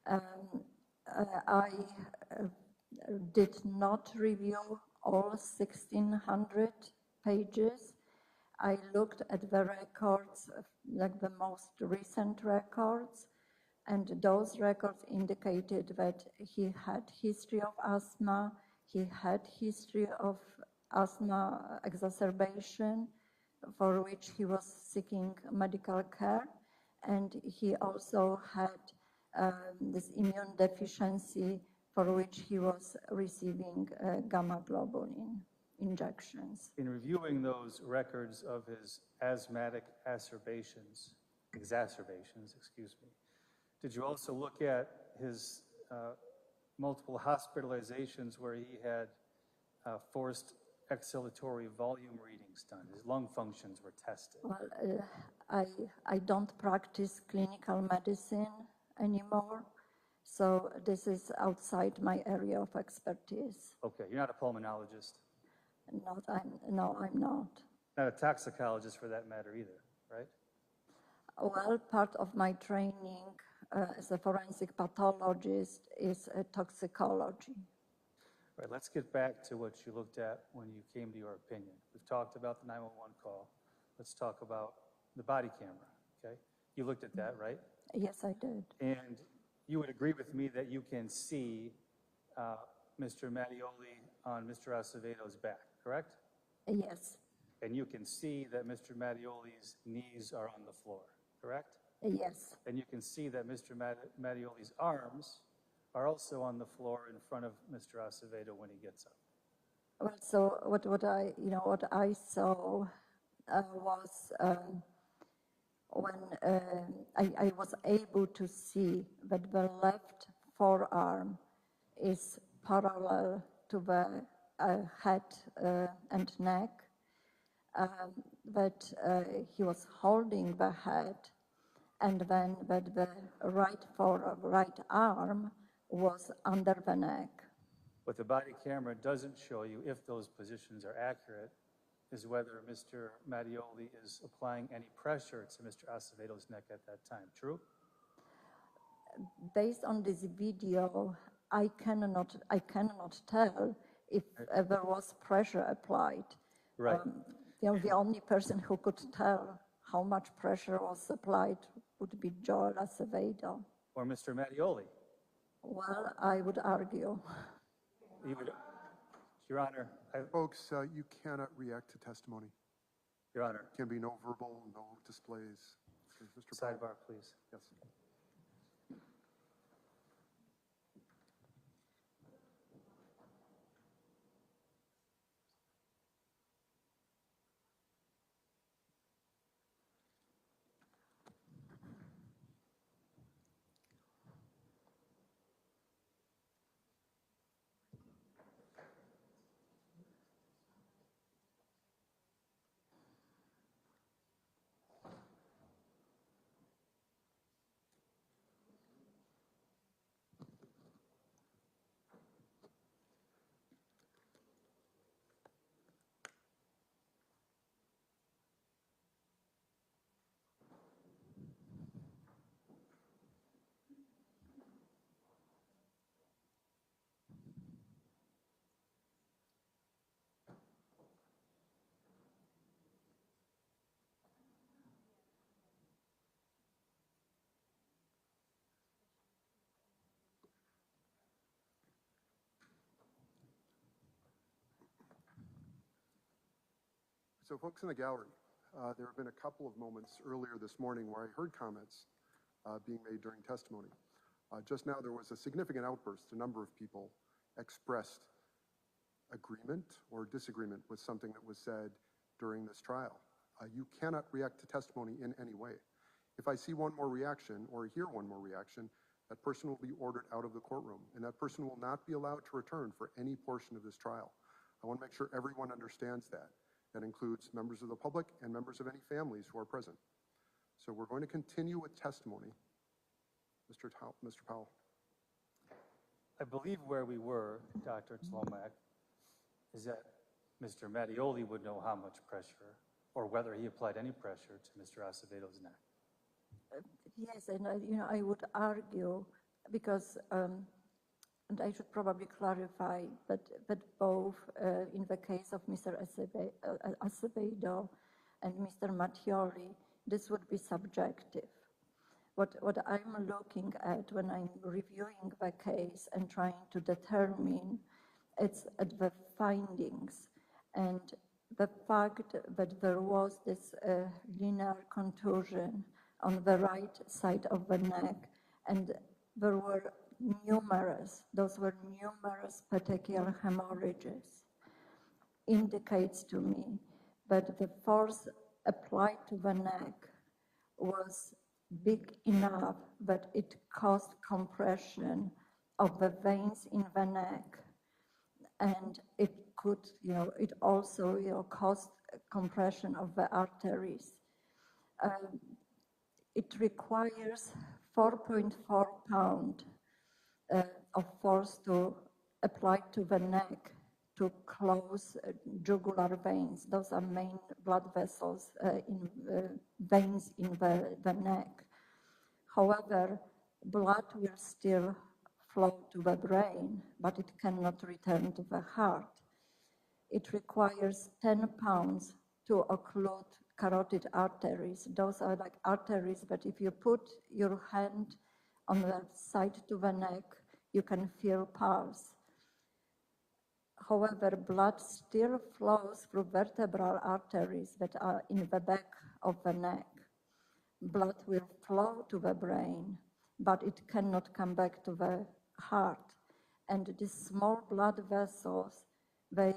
I did not review all 1,600 pages. I looked at the records, like the most recent records, and those records indicated that he had history of asthma, he had history of asthma exacerbation, for which he was seeking medical care, and he also had this immune deficiency for which he was receiving gamma globulin injections. In reviewing those records of his asthmatic exacerbations, did you also look at his multiple hospitalizations where he had forced exhalatory volume readings done? His lung functions were tested. Well, I don't practice clinical medicine anymore, so this is outside my area of expertise. Okay, you're not a pulmonologist. No, I'm not. Not a toxicologist for that matter either, right? Well, part of my training as a forensic pathologist is toxicology. All right, let's get back to what you looked at when you came to your opinion. We've talked about the 911 call. Let's talk about the body camera, okay? You looked at that, right? Yes, I did. And you would agree with me that you can see Mr. Mattioli on Mr. Acevedo's back, correct? Yes. And you can see that Mr. Mattioli's knees are on the floor, correct? Yes. And you can see that Mr. Mattioli's arms are also on the floor in front of Mr. Acevedo when he gets up. Well, so what I saw was when I was able to see that the left forearm is parallel to the head and neck, that he was holding the head, and then that the right arm was under the neck. What the body camera doesn't show you, if those positions are accurate, is whether Mr. Mattioli is applying any pressure to Mr. Acevedo's neck at that time. True? Based on this video, I cannot tell if there was pressure applied. Right. The only person who could tell how much pressure was applied would be Joel Acevedo. Or Mr. Mattioli. Well, I would argue. You would, Your Honor. Folks, you cannot react to testimony. Your Honor. Can be no verbal, no displays. Mr. Powell. Sidebar, please. Yes. So folks in the gallery, there have been a couple of moments earlier this morning where I heard comments being made during testimony. Just now there was a significant outburst. A number of people expressed agreement or disagreement with something that was said during this trial. You cannot react to testimony in any way. If I see one more reaction or hear one more reaction, that person will be ordered out of the courtroom, and that person will not be allowed to return for any portion of this trial. I want to make sure everyone understands that. That includes members of the public and members of any families who are present. So we're going to continue with testimony. Mr. Powell. I believe where we were, Dr. Tzlomak, is that Mr. Mattioli would know how much pressure or whether he applied any pressure to Mr. Acevedo's neck. Yes, and I would argue, because, and I should probably clarify, but both in the case of Mr. Acevedo and Mr. Mattioli, this would be subjective. What I'm looking at when I'm reviewing the case and trying to determine, it's at the findings and the fact that there was this linear contusion on the right side of the neck, and there were numerous petechial hemorrhages, indicates to me that the force applied to the neck was big enough that it caused compression of the veins in the neck, and it could, it also, caused compression of the arteries. It requires 4.4 pounds of force to apply to the neck to close jugular veins. Those are main blood vessels veins in the neck. However, blood will still flow to the brain, but it cannot return to the heart. It requires 10 pounds to occlude carotid arteries. Those are like arteries, but if you put your hand on the side to the neck, you can feel pulse. However, blood still flows through vertebral arteries that are in the back of the neck. Blood will flow to the brain, but it cannot come back to the heart. And these small blood vessels, they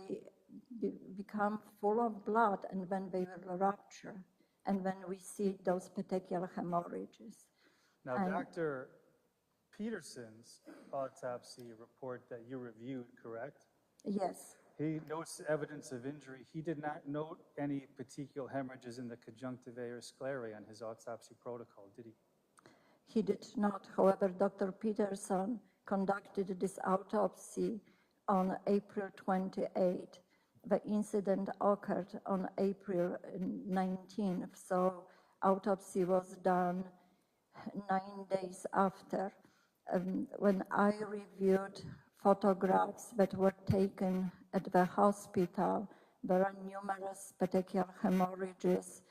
become full of blood, and then they will rupture. And then we see those petechial hemorrhages. Now, Dr. Peterson's autopsy report that you reviewed, correct? Yes. He notes evidence of injury. He did not note any petechial hemorrhages in the conjunctivae or sclerae on his autopsy protocol, did he? He did not. However, Dr. Peterson conducted this autopsy on April 28. The incident occurred on April 19th, so autopsy was done 9 days after. When I reviewed photographs that were taken at the hospital, there are numerous petechial hemorrhages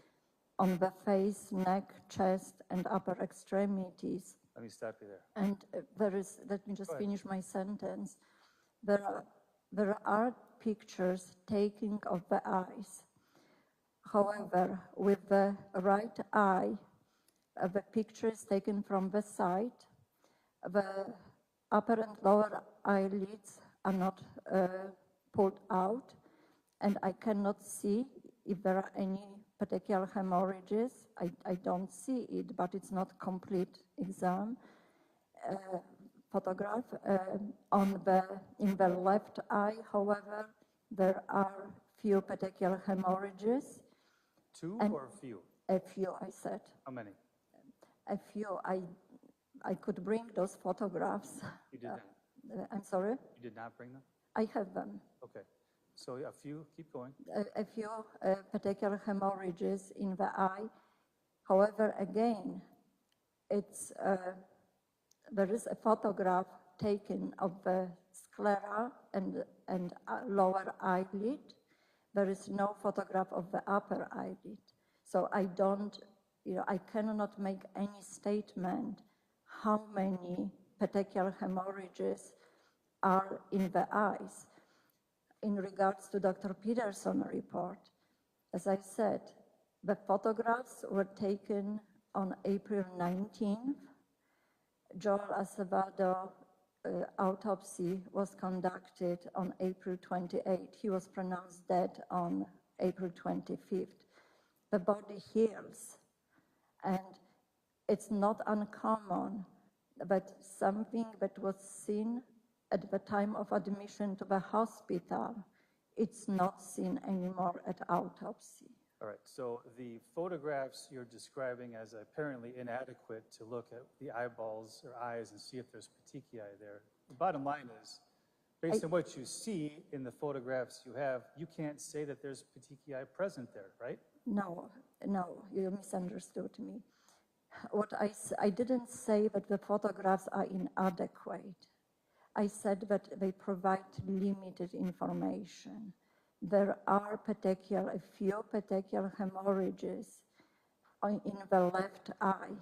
on the face, neck, chest, and upper extremities. Let me stop you there. And there is, let me just finish my sentence. There are pictures taken of the eyes. However, with the right eye, the picture is taken from the side. The upper and lower eyelids are not pulled out, and I cannot see if there are any petechial hemorrhages. I don't see it, but it's not complete exam. Photograph in the left eye, however, there are few petechial hemorrhages. Two or few? A few, I said. How many? A few. I could bring those photographs. You did not? I'm sorry? You did not bring them? I have them. Okay. So a few, keep going. A few petechial hemorrhages in the eye. However, again, there is a photograph taken of the sclera and lower eyelid. There is no photograph of the upper eyelid. So I cannot make any statement how many petechial hemorrhages are in the eyes. In regards to Dr. Peterson's report, As I said, the photographs were taken on April 19th. Joel Acevedo autopsy was conducted on April 28th. He was pronounced dead on April 25th. The body heals, and it's not uncommon that something that was seen at the time of admission to the hospital, it's not seen anymore at autopsy. All right, so the photographs you're describing as apparently inadequate to look at the eyeballs or eyes and see if there's petechiae there. The bottom line is, based on what you see in the photographs you have, you can't say that there's petechiae present there, right? No, you misunderstood me. I didn't say that the photographs are inadequate. I said that they provide limited information. There are a few petechial hemorrhages in the left eye.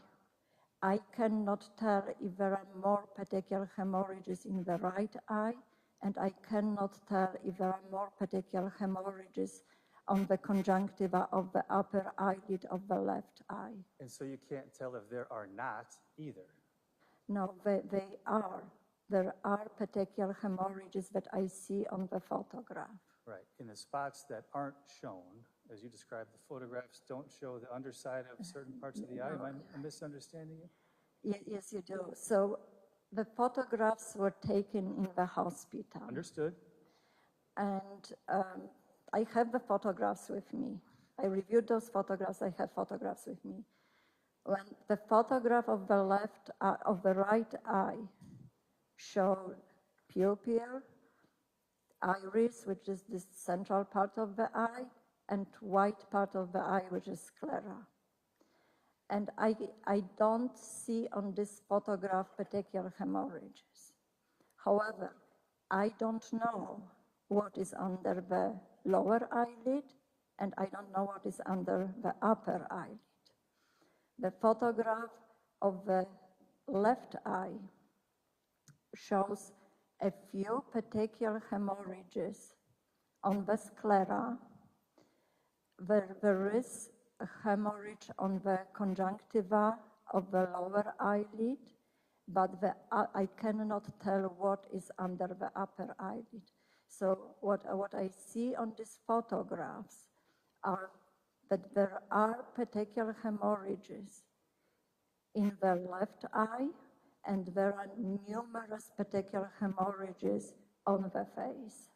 I cannot tell if there are more petechial hemorrhages in the right eye, and I cannot tell if there are more petechial hemorrhages on the conjunctiva of the upper eyelid of the left eye. And so you can't tell if there are not either. No, they are. There are petechial hemorrhages that I see on the photograph. Right, in the spots that aren't shown, as you described, the photographs don't show the underside of certain parts of the eye. Am I misunderstanding you? Yes, you do. So the photographs were taken in the hospital. Understood. And I have the photographs with me. I reviewed those photographs. I have photographs with me. When the photograph of the right eye showed pupil, iris, which is this central part of the eye, and white part of the eye, which is sclera. And I don't see on this photograph petechial hemorrhages. However, I don't know what is under the lower eyelid, and I don't know what is under the upper eyelid. The photograph of the left eye shows a few petechial hemorrhages on the sclera. There is a hemorrhage on the conjunctiva of the lower eyelid, but I cannot tell what is under the upper eyelid. So what I see on these photographs are that there are petechial hemorrhages in the left eye, and there are numerous petechial hemorrhages on the face.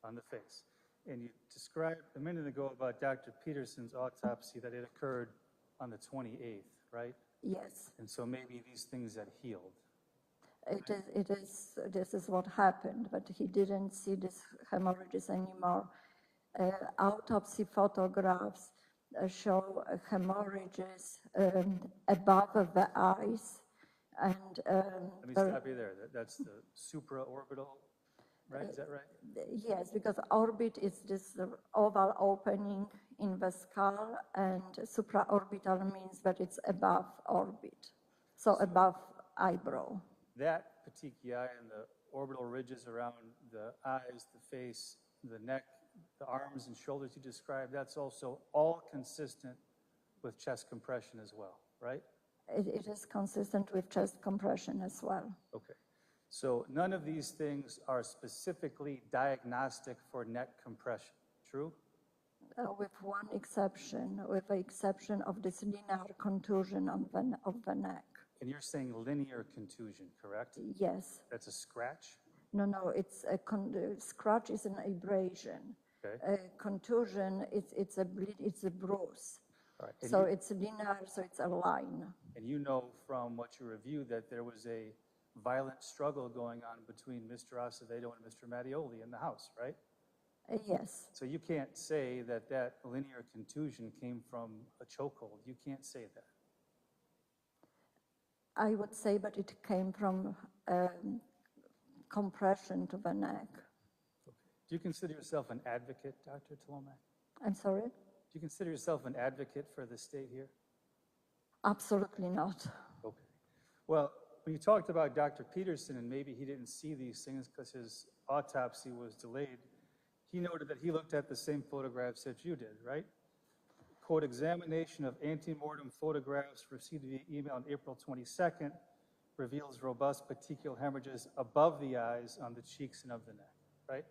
On the face. And you described a minute ago about Dr. Peterson's autopsy that it occurred on the 28th, right? Yes. And so maybe these things had healed. This is what happened, but he didn't see these hemorrhages anymore. Autopsy photographs show hemorrhages above the eyes. And Let me stop you there. That's the supraorbital, right? Is that right? Yes, because orbit is this oval opening in the skull, and supraorbital means that it's above orbit, so above eyebrow. That petechiae and the orbital ridges around the eyes, the face, the neck, the arms and shoulders you described, that's also all consistent with chest compression as well, right? It is consistent with chest compression as well. Okay. So none of these things are specifically diagnostic for neck compression, true? With one exception, with the exception of this linear contusion of the neck. And you're saying linear contusion, correct? Yes. That's a scratch? No, it's a scratch is an abrasion. Okay. Contusion, it's a bruise. All right. So it's linear, so it's a line. And you know from what you reviewed that there was a violent struggle going on between Mr. Acevedo and Mr. Mattioli in the house, right? Yes. So you can't say that that linear contusion came from a chokehold. You can't say that. I would say that it came from compression to the neck. Okay. Do you consider yourself an advocate, Dr. Tolomak? I'm sorry? Do you consider yourself an advocate for the state here? Absolutely not. Okay. Well, when you talked about Dr. Peterson and maybe he didn't see these things because his autopsy was delayed, he noted that he looked at the same photographs that you did, right? quote, examination of antemortem photographs received via email on April 22nd reveals robust petechial hemorrhages above the eyes, on the cheeks, and of the neck, right?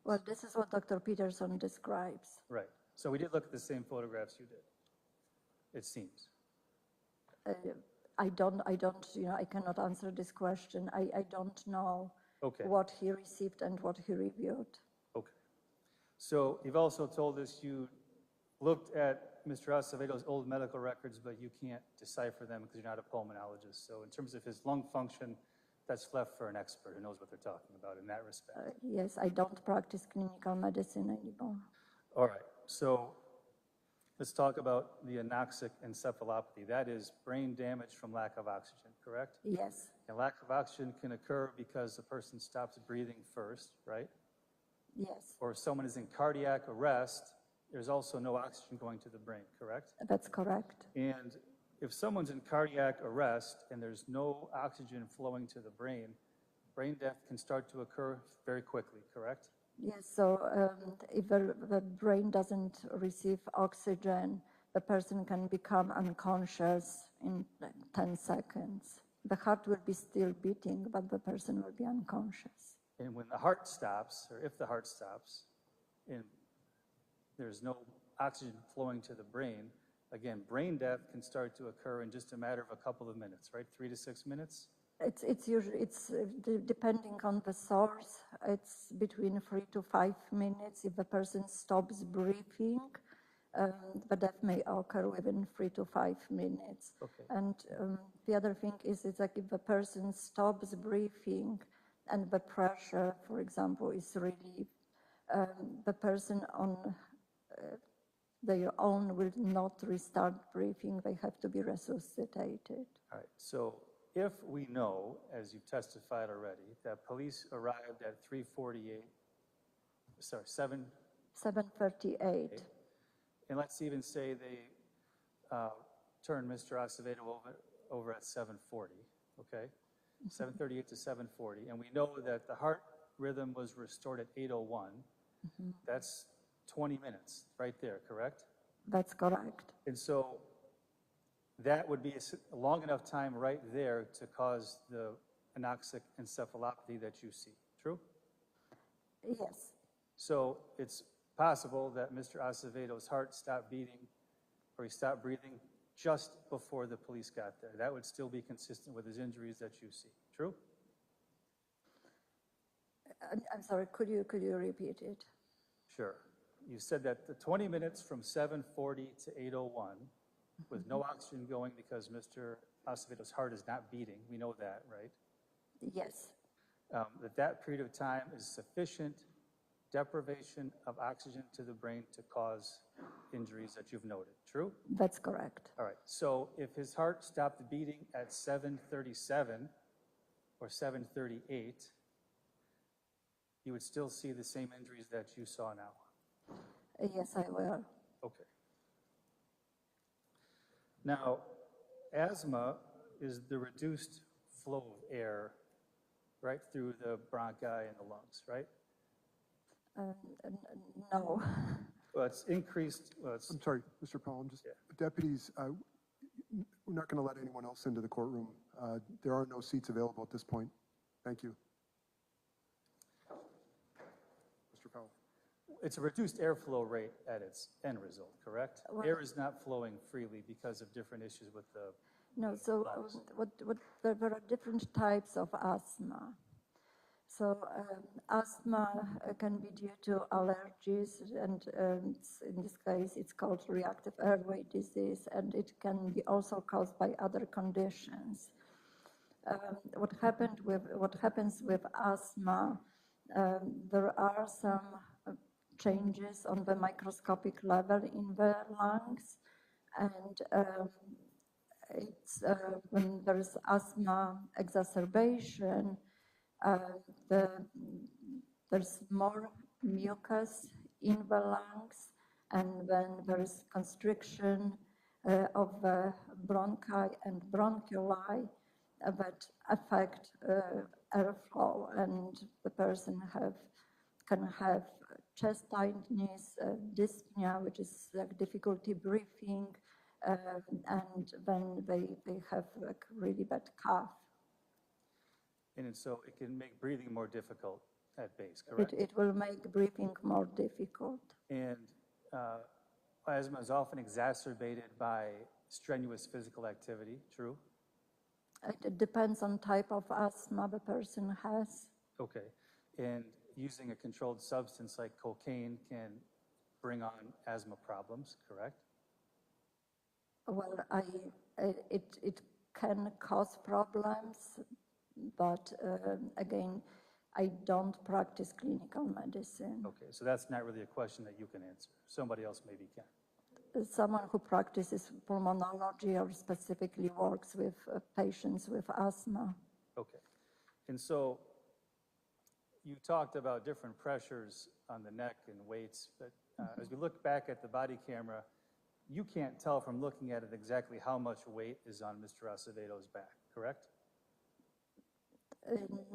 Well, this is what Dr. Peterson describes. Right. So we did look at the same photographs you did, it seems. I don't, I cannot answer this question. I don't know Okay. what he received and what he reviewed. Okay. So you've also told us you looked at Mr. Acevedo's old medical records, but you can't decipher them because you're not a pulmonologist. So in terms of his lung function, that's left for an expert who knows what they're talking about in that respect. Yes, I don't practice clinical medicine anymore. All right. So let's talk about the anoxic encephalopathy. That is brain damage from lack of oxygen, correct? Yes, And lack of oxygen can occur because the person stops breathing first, right? yes, Or if someone is in cardiac arrest, there's also no oxygen going to the brain, correct? that's correct. And if someone's in cardiac arrest and there's no oxygen flowing to the brain death can start to occur very quickly, correct? Yes, so if the brain doesn't receive oxygen, the person can become unconscious in 10 seconds. The heart will be still beating, but the person will be unconscious. And when the heart stops, or if the heart stops, and there's no oxygen flowing to the brain, again, brain death can start to occur in just a matter of a couple of minutes, right? 3 to 6 minutes? It's usually, depending on the source, it's between 3 to 5 minutes. If the person stops breathing, the death may occur within 3 to 5 minutes. Okay. And the other thing is, it's like if the person stops breathing and the pressure, for example, is relieved, the person on their own will not restart breathing. They have to be resuscitated. All right, so if we know, as you've testified already, that police arrived at 7:38. and let's even say they turned Mr. Acevedo over at 7:40, okay? 7:38 to 7:40, and we know that the heart rhythm was restored at 8:01. That's 20 minutes right there, correct? That's correct. And so that would be a long enough time right there to cause the anoxic encephalopathy that you see, true? Yes, So it's possible that Mr. Acevedo's heart stopped beating, or he stopped breathing just before the police got there. That would still be consistent with his injuries that you see, true? I'm sorry, could you repeat it? Sure. You said that the 20 minutes from 7:40 to 8:01 with no oxygen going because Mr. Acevedo's heart is not beating, we know that, right? Yes, That period of time is sufficient deprivation of oxygen to the brain to cause injuries that you've noted, true? that's correct. All right, so if his heart stopped beating at 7:37 or 7:38, you would still see the same injuries that you saw now. Yes, I will. Okay. Now, asthma is the reduced flow of air right through the bronchi and the lungs, right? No. Well, it's increased, well, it's, I'm sorry, Mr. Powell, I'm just, deputies, we're not going to let anyone else into the courtroom. There are no seats available at this point. Thank you. Mr. Powell. it's a reduced airflow rate at its end result, correct? Well- Air is not flowing freely because of different issues with the, No, so there are different types of asthma. So asthma can be due to allergies, and in this case, it's called reactive airway disease, and it can be also caused by other conditions. What happens with asthma? There are some changes on the microscopic level in the lungs, and it's when there is asthma exacerbation, there's more mucus in the lungs, and then there is constriction of the bronchi and bronchioli that affect airflow, and the person can have chest tightness, dyspnea, which is like difficulty breathing, and then they have like really bad cough. And so it can make breathing more difficult at base, correct? It will make breathing more difficult. And asthma is often exacerbated by strenuous physical activity, true? It depends on type of asthma the person has. Okay. And using a controlled substance like cocaine can bring on asthma problems, correct? Well, it can cause problems, but again, I don't practice clinical medicine. Okay, so that's not really a question that you can answer. Somebody else maybe can. Someone who practices pulmonology or specifically works with patients with asthma. Okay. And so you talked about different pressures on the neck and weights, but as we look back at the body camera, you can't tell from looking at it exactly how much weight is on Mr. Acevedo's back, correct?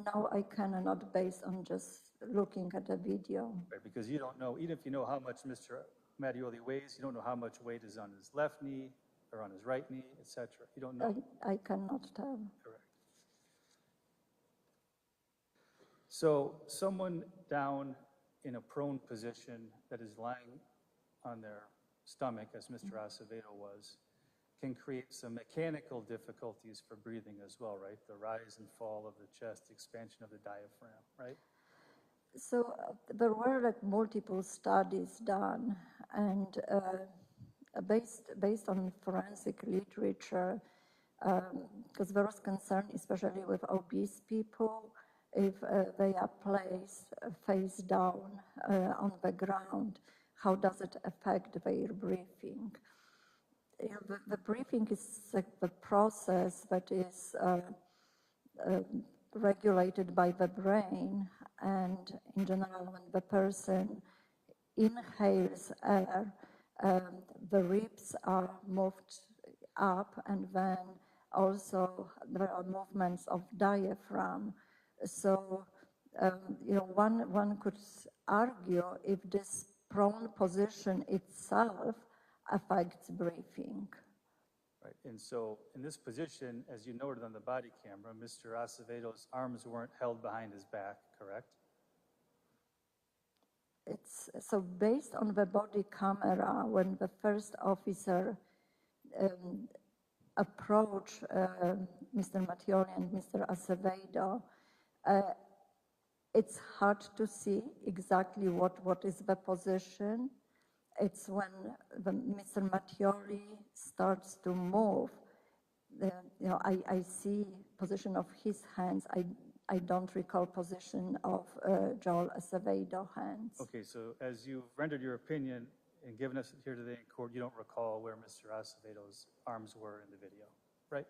No, I cannot based on just looking at the video. Right, because you don't know, even if you know how much Mr. Mattioli weighs, you don't know how much weight is on his left knee or on his right knee, etc. You don't know. I cannot tell. Correct. So someone down in a prone position that is lying on their stomach, as Mr. Acevedo was, can create some mechanical difficulties for breathing as well, right? The rise and fall of the chest, expansion of the diaphragm, right? So there were like multiple studies done, and based on forensic literature, because there was concern, especially with obese people, if they are placed face down on the ground, how does it affect their breathing? The breathing is like the process that is regulated by the brain, and in general, when the person inhales air, the ribs are moved up, and then also there are movements of diaphragm. So, one could argue if this prone position itself affects breathing. Right, and so in this position, as you noted on the body camera, Mr. Acevedo's arms weren't held behind his back, correct? So based on the body camera, when the first officer approached Mr. Mattioli and Mr. Acevedo, it's hard to see exactly what is the position. It's when Mr. Mattioli starts to move. I see position of his hands. I don't recall position of Joel Acevedo hands. Okay, so as you've rendered your opinion and given us here today in court, you don't recall where Mr. Acevedo's arms were in the video, right?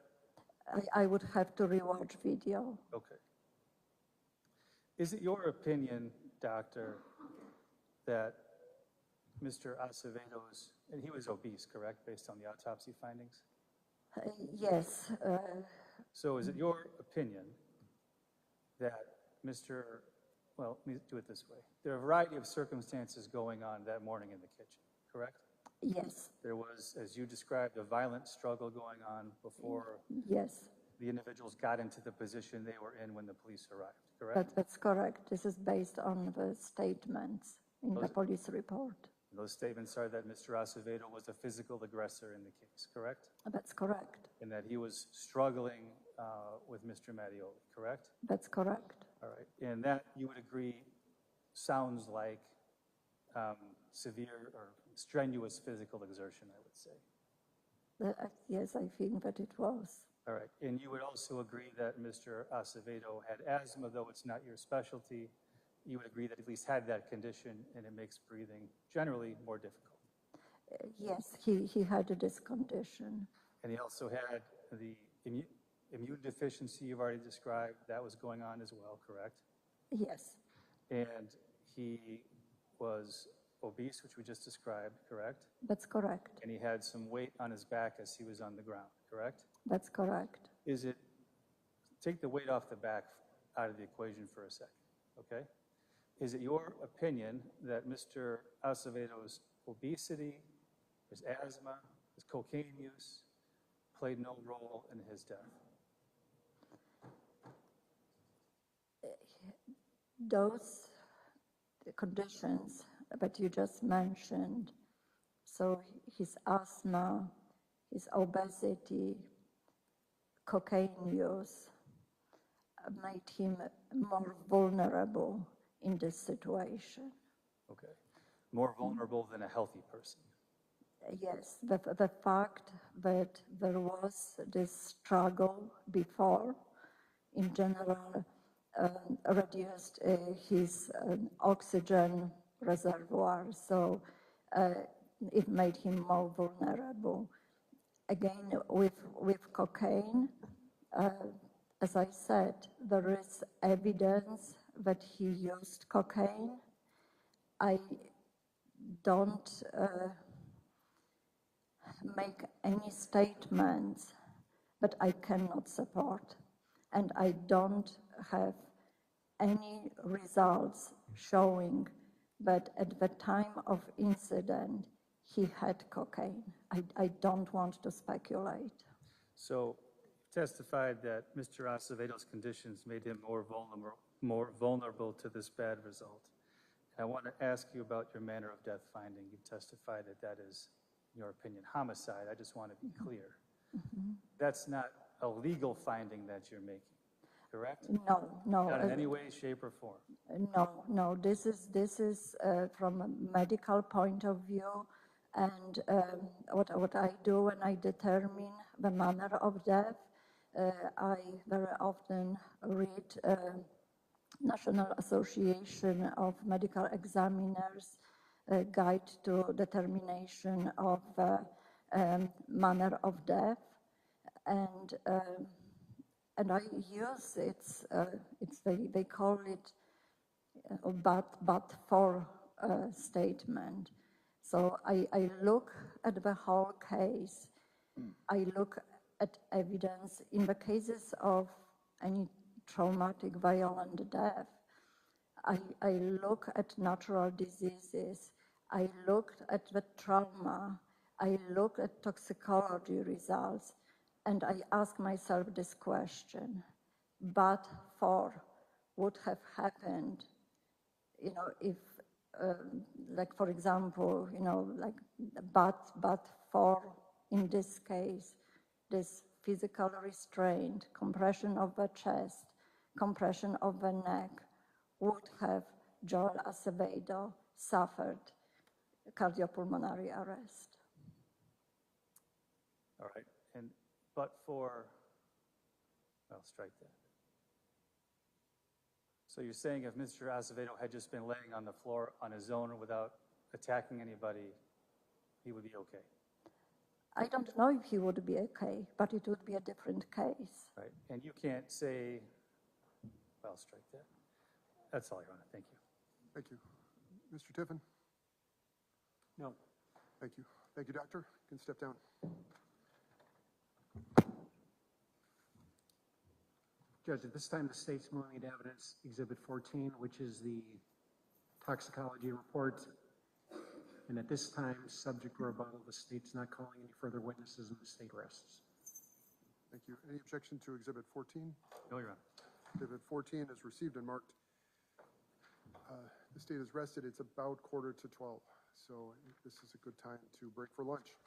I would have to rewatch video. Okay. Is it your opinion, doctor, that Mr. Acevedo's, and he was obese, correct, based on the autopsy findings? Yes. So is it your opinion that well, let me do it this way. There are a variety of circumstances going on that morning in the kitchen, correct? Yes. There was, as you described, a violent struggle going on before Yes. the individuals got into the position they were in when the police arrived, correct? That's correct. This is based on the statements in the police report. Those statements are that Mr. Acevedo was a physical aggressor in the case, correct? That's correct. And that he was struggling with Mr. Mattioli, correct? That's correct. All right. And that, you would agree, sounds like severe or strenuous physical exertion, I would say. Yes, I think that it was. All right. And you would also agree that Mr. Acevedo had asthma, though it's not your specialty. You would agree that at least had that condition, and it makes breathing generally more difficult. Yes, he had this condition. And he also had the immune deficiency you've already described. That was going on as well, correct? Yes. And he was obese, which we just described, correct? That's correct. And he had some weight on his back as he was on the ground, correct? That's correct. Take the weight off the back out of the equation for a second, okay? is it your opinion that Mr. Acevedo's obesity, his asthma, his cocaine use played no role in his death? Those conditions that you just mentioned, so his asthma, his obesity, cocaine use, made him more vulnerable in this situation. Okay. More vulnerable than a healthy person. Yes, the fact that there was this struggle before, in general, reduced his oxygen reservoir, so it made him more vulnerable. Again, with cocaine, as I said, there is evidence that he used cocaine. I don't make any statements that I cannot support, and I don't have any results showing that at the time of incident he had cocaine. I don't want to speculate. So you testified that Mr. Acevedo's conditions made him more vulnerable to this bad result. And I want to ask you about your manner of death finding. You testified that that is, in your opinion, homicide. I just want to be clear. Mm-hmm. That's not a legal finding that you're making, correct? No. Not in any way, shape, or form. No. This is from a medical point of view, and what I do when I determine the manner of death, I very often read National Association of Medical Examiners Guide to Determination of Manner of Death, and I use they call it but for statement. So I look at the whole case. I look at evidence in the cases of any traumatic violent death. I look at natural diseases. I looked at the trauma. I look at toxicology results, and I ask myself this question: but for would have happened, if, like for example, but for, in this case, this physical restraint, compression of the chest, compression of the neck, would have Joel Acevedo suffered cardiopulmonary arrest. All right, but for, I'll strike that. So you're saying if Mr. Acevedo had just been laying on the floor on his own without attacking anybody, he would be okay? I don't know if he would be okay, but it would be a different case. Right, and you can't say, well, I'll strike that. That's all, Your Honor, thank you. Thank you. Mr. Tiffin? No. Thank you. Thank you, Doctor. You can step down. Judge, at this time, the state's moving into evidence Exhibit 14, which is the toxicology report. And at this time, subject to rebuttal, the state's not calling any further witnesses and the state rests. Thank you. Any objection to Exhibit 14? No, Your Honor. Exhibit 14 is received and marked. The state is rested. It's about 11:45, so this is a good time to break for lunch.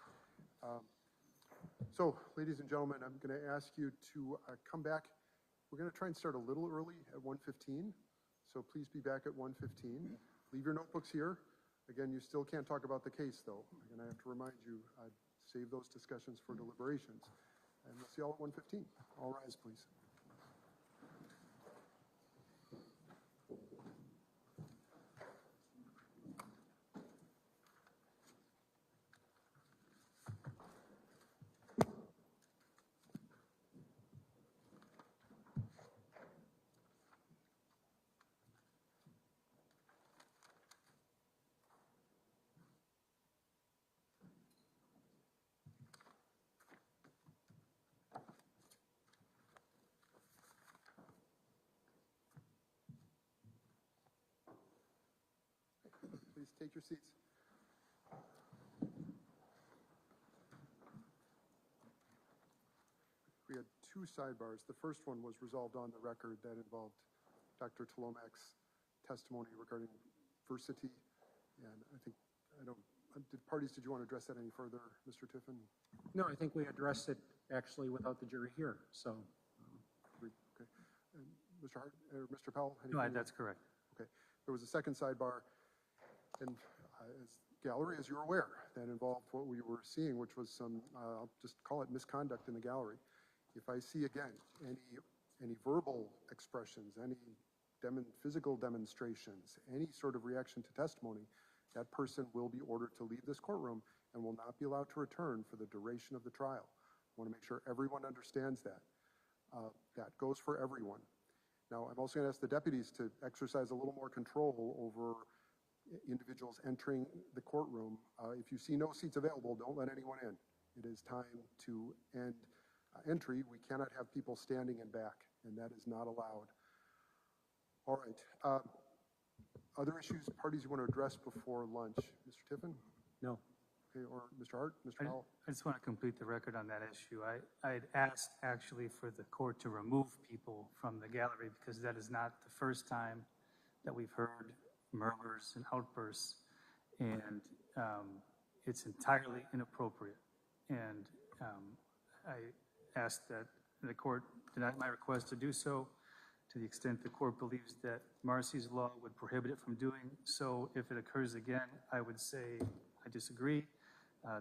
So, ladies and gentlemen, I'm going to ask you to come back. We're going to try and start a little early at 1:15, so please be back at 1:15. Leave your notebooks here. Again, you still can't talk about the case, though. I'm going to have to remind you, save those discussions for deliberations. And we'll see you all at 1:15. All rise, please. Please take your seats. We had two sidebars. The first one was resolved on the record that involved Dr. Tolomac's testimony regarding versity. And did you want to address that any further, Mr. Tiffin? No, I think we addressed it actually without the jury here, so. Okay. And Mr. Hart, or Mr. Powell? No, anything? that's correct. Okay. There was a second sidebar, and as gallery, as you're aware, that involved what we were seeing, which was some, I'll just call it misconduct in the gallery. If I see again any verbal expressions, any physical demonstrations, any sort of reaction to testimony, that person will be ordered to leave this courtroom and will not be allowed to return for the duration of the trial. I want to make sure everyone understands that. That goes for everyone. Now, I'm also going to ask the deputies to exercise a little more control over individuals entering the courtroom. If you see no seats available, don't let anyone in. It is time to end entry. We cannot have people standing in back, and that is not allowed. All right. Other issues, parties you want to address before lunch? Mr. Tiffin? No. Okay, or Mr. Hart? Mr. Powell? I just want to complete the record on that issue. I had asked actually for the court to remove people from the gallery because that is not the first time that we've heard murmurs and outbursts, and it's entirely inappropriate. And I asked that the court deny my request to do so to the extent the court believes that Marcy's law would prohibit it from doing so. If it occurs again, I would say I disagree.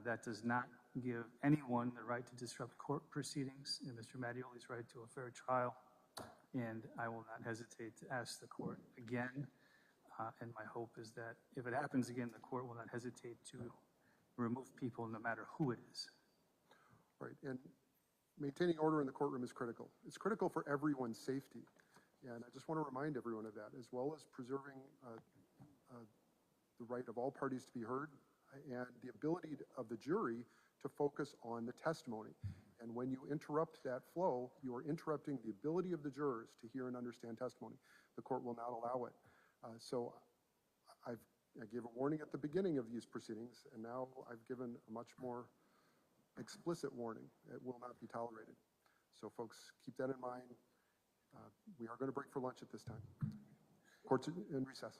That does not give anyone the right to disrupt court proceedings and Mr. Mattioli's right to a fair trial. And I will not hesitate to ask the court again. And my hope is that if it happens again, the court will not hesitate to remove people no matter who it is. Right, and maintaining order in the courtroom is critical. It's critical for everyone's safety. And I just want to remind everyone of that, as well as preserving the right of all parties to be heard and the ability of the jury to focus on the testimony. And when you interrupt that flow, you are interrupting the ability of the jurors to hear and understand testimony. The court will not allow it. So I gave a warning at the beginning of these proceedings, and now I've given a much more explicit warning. It will not be tolerated. So folks, keep that in mind. We are going to break for lunch at this time. Court's in recess.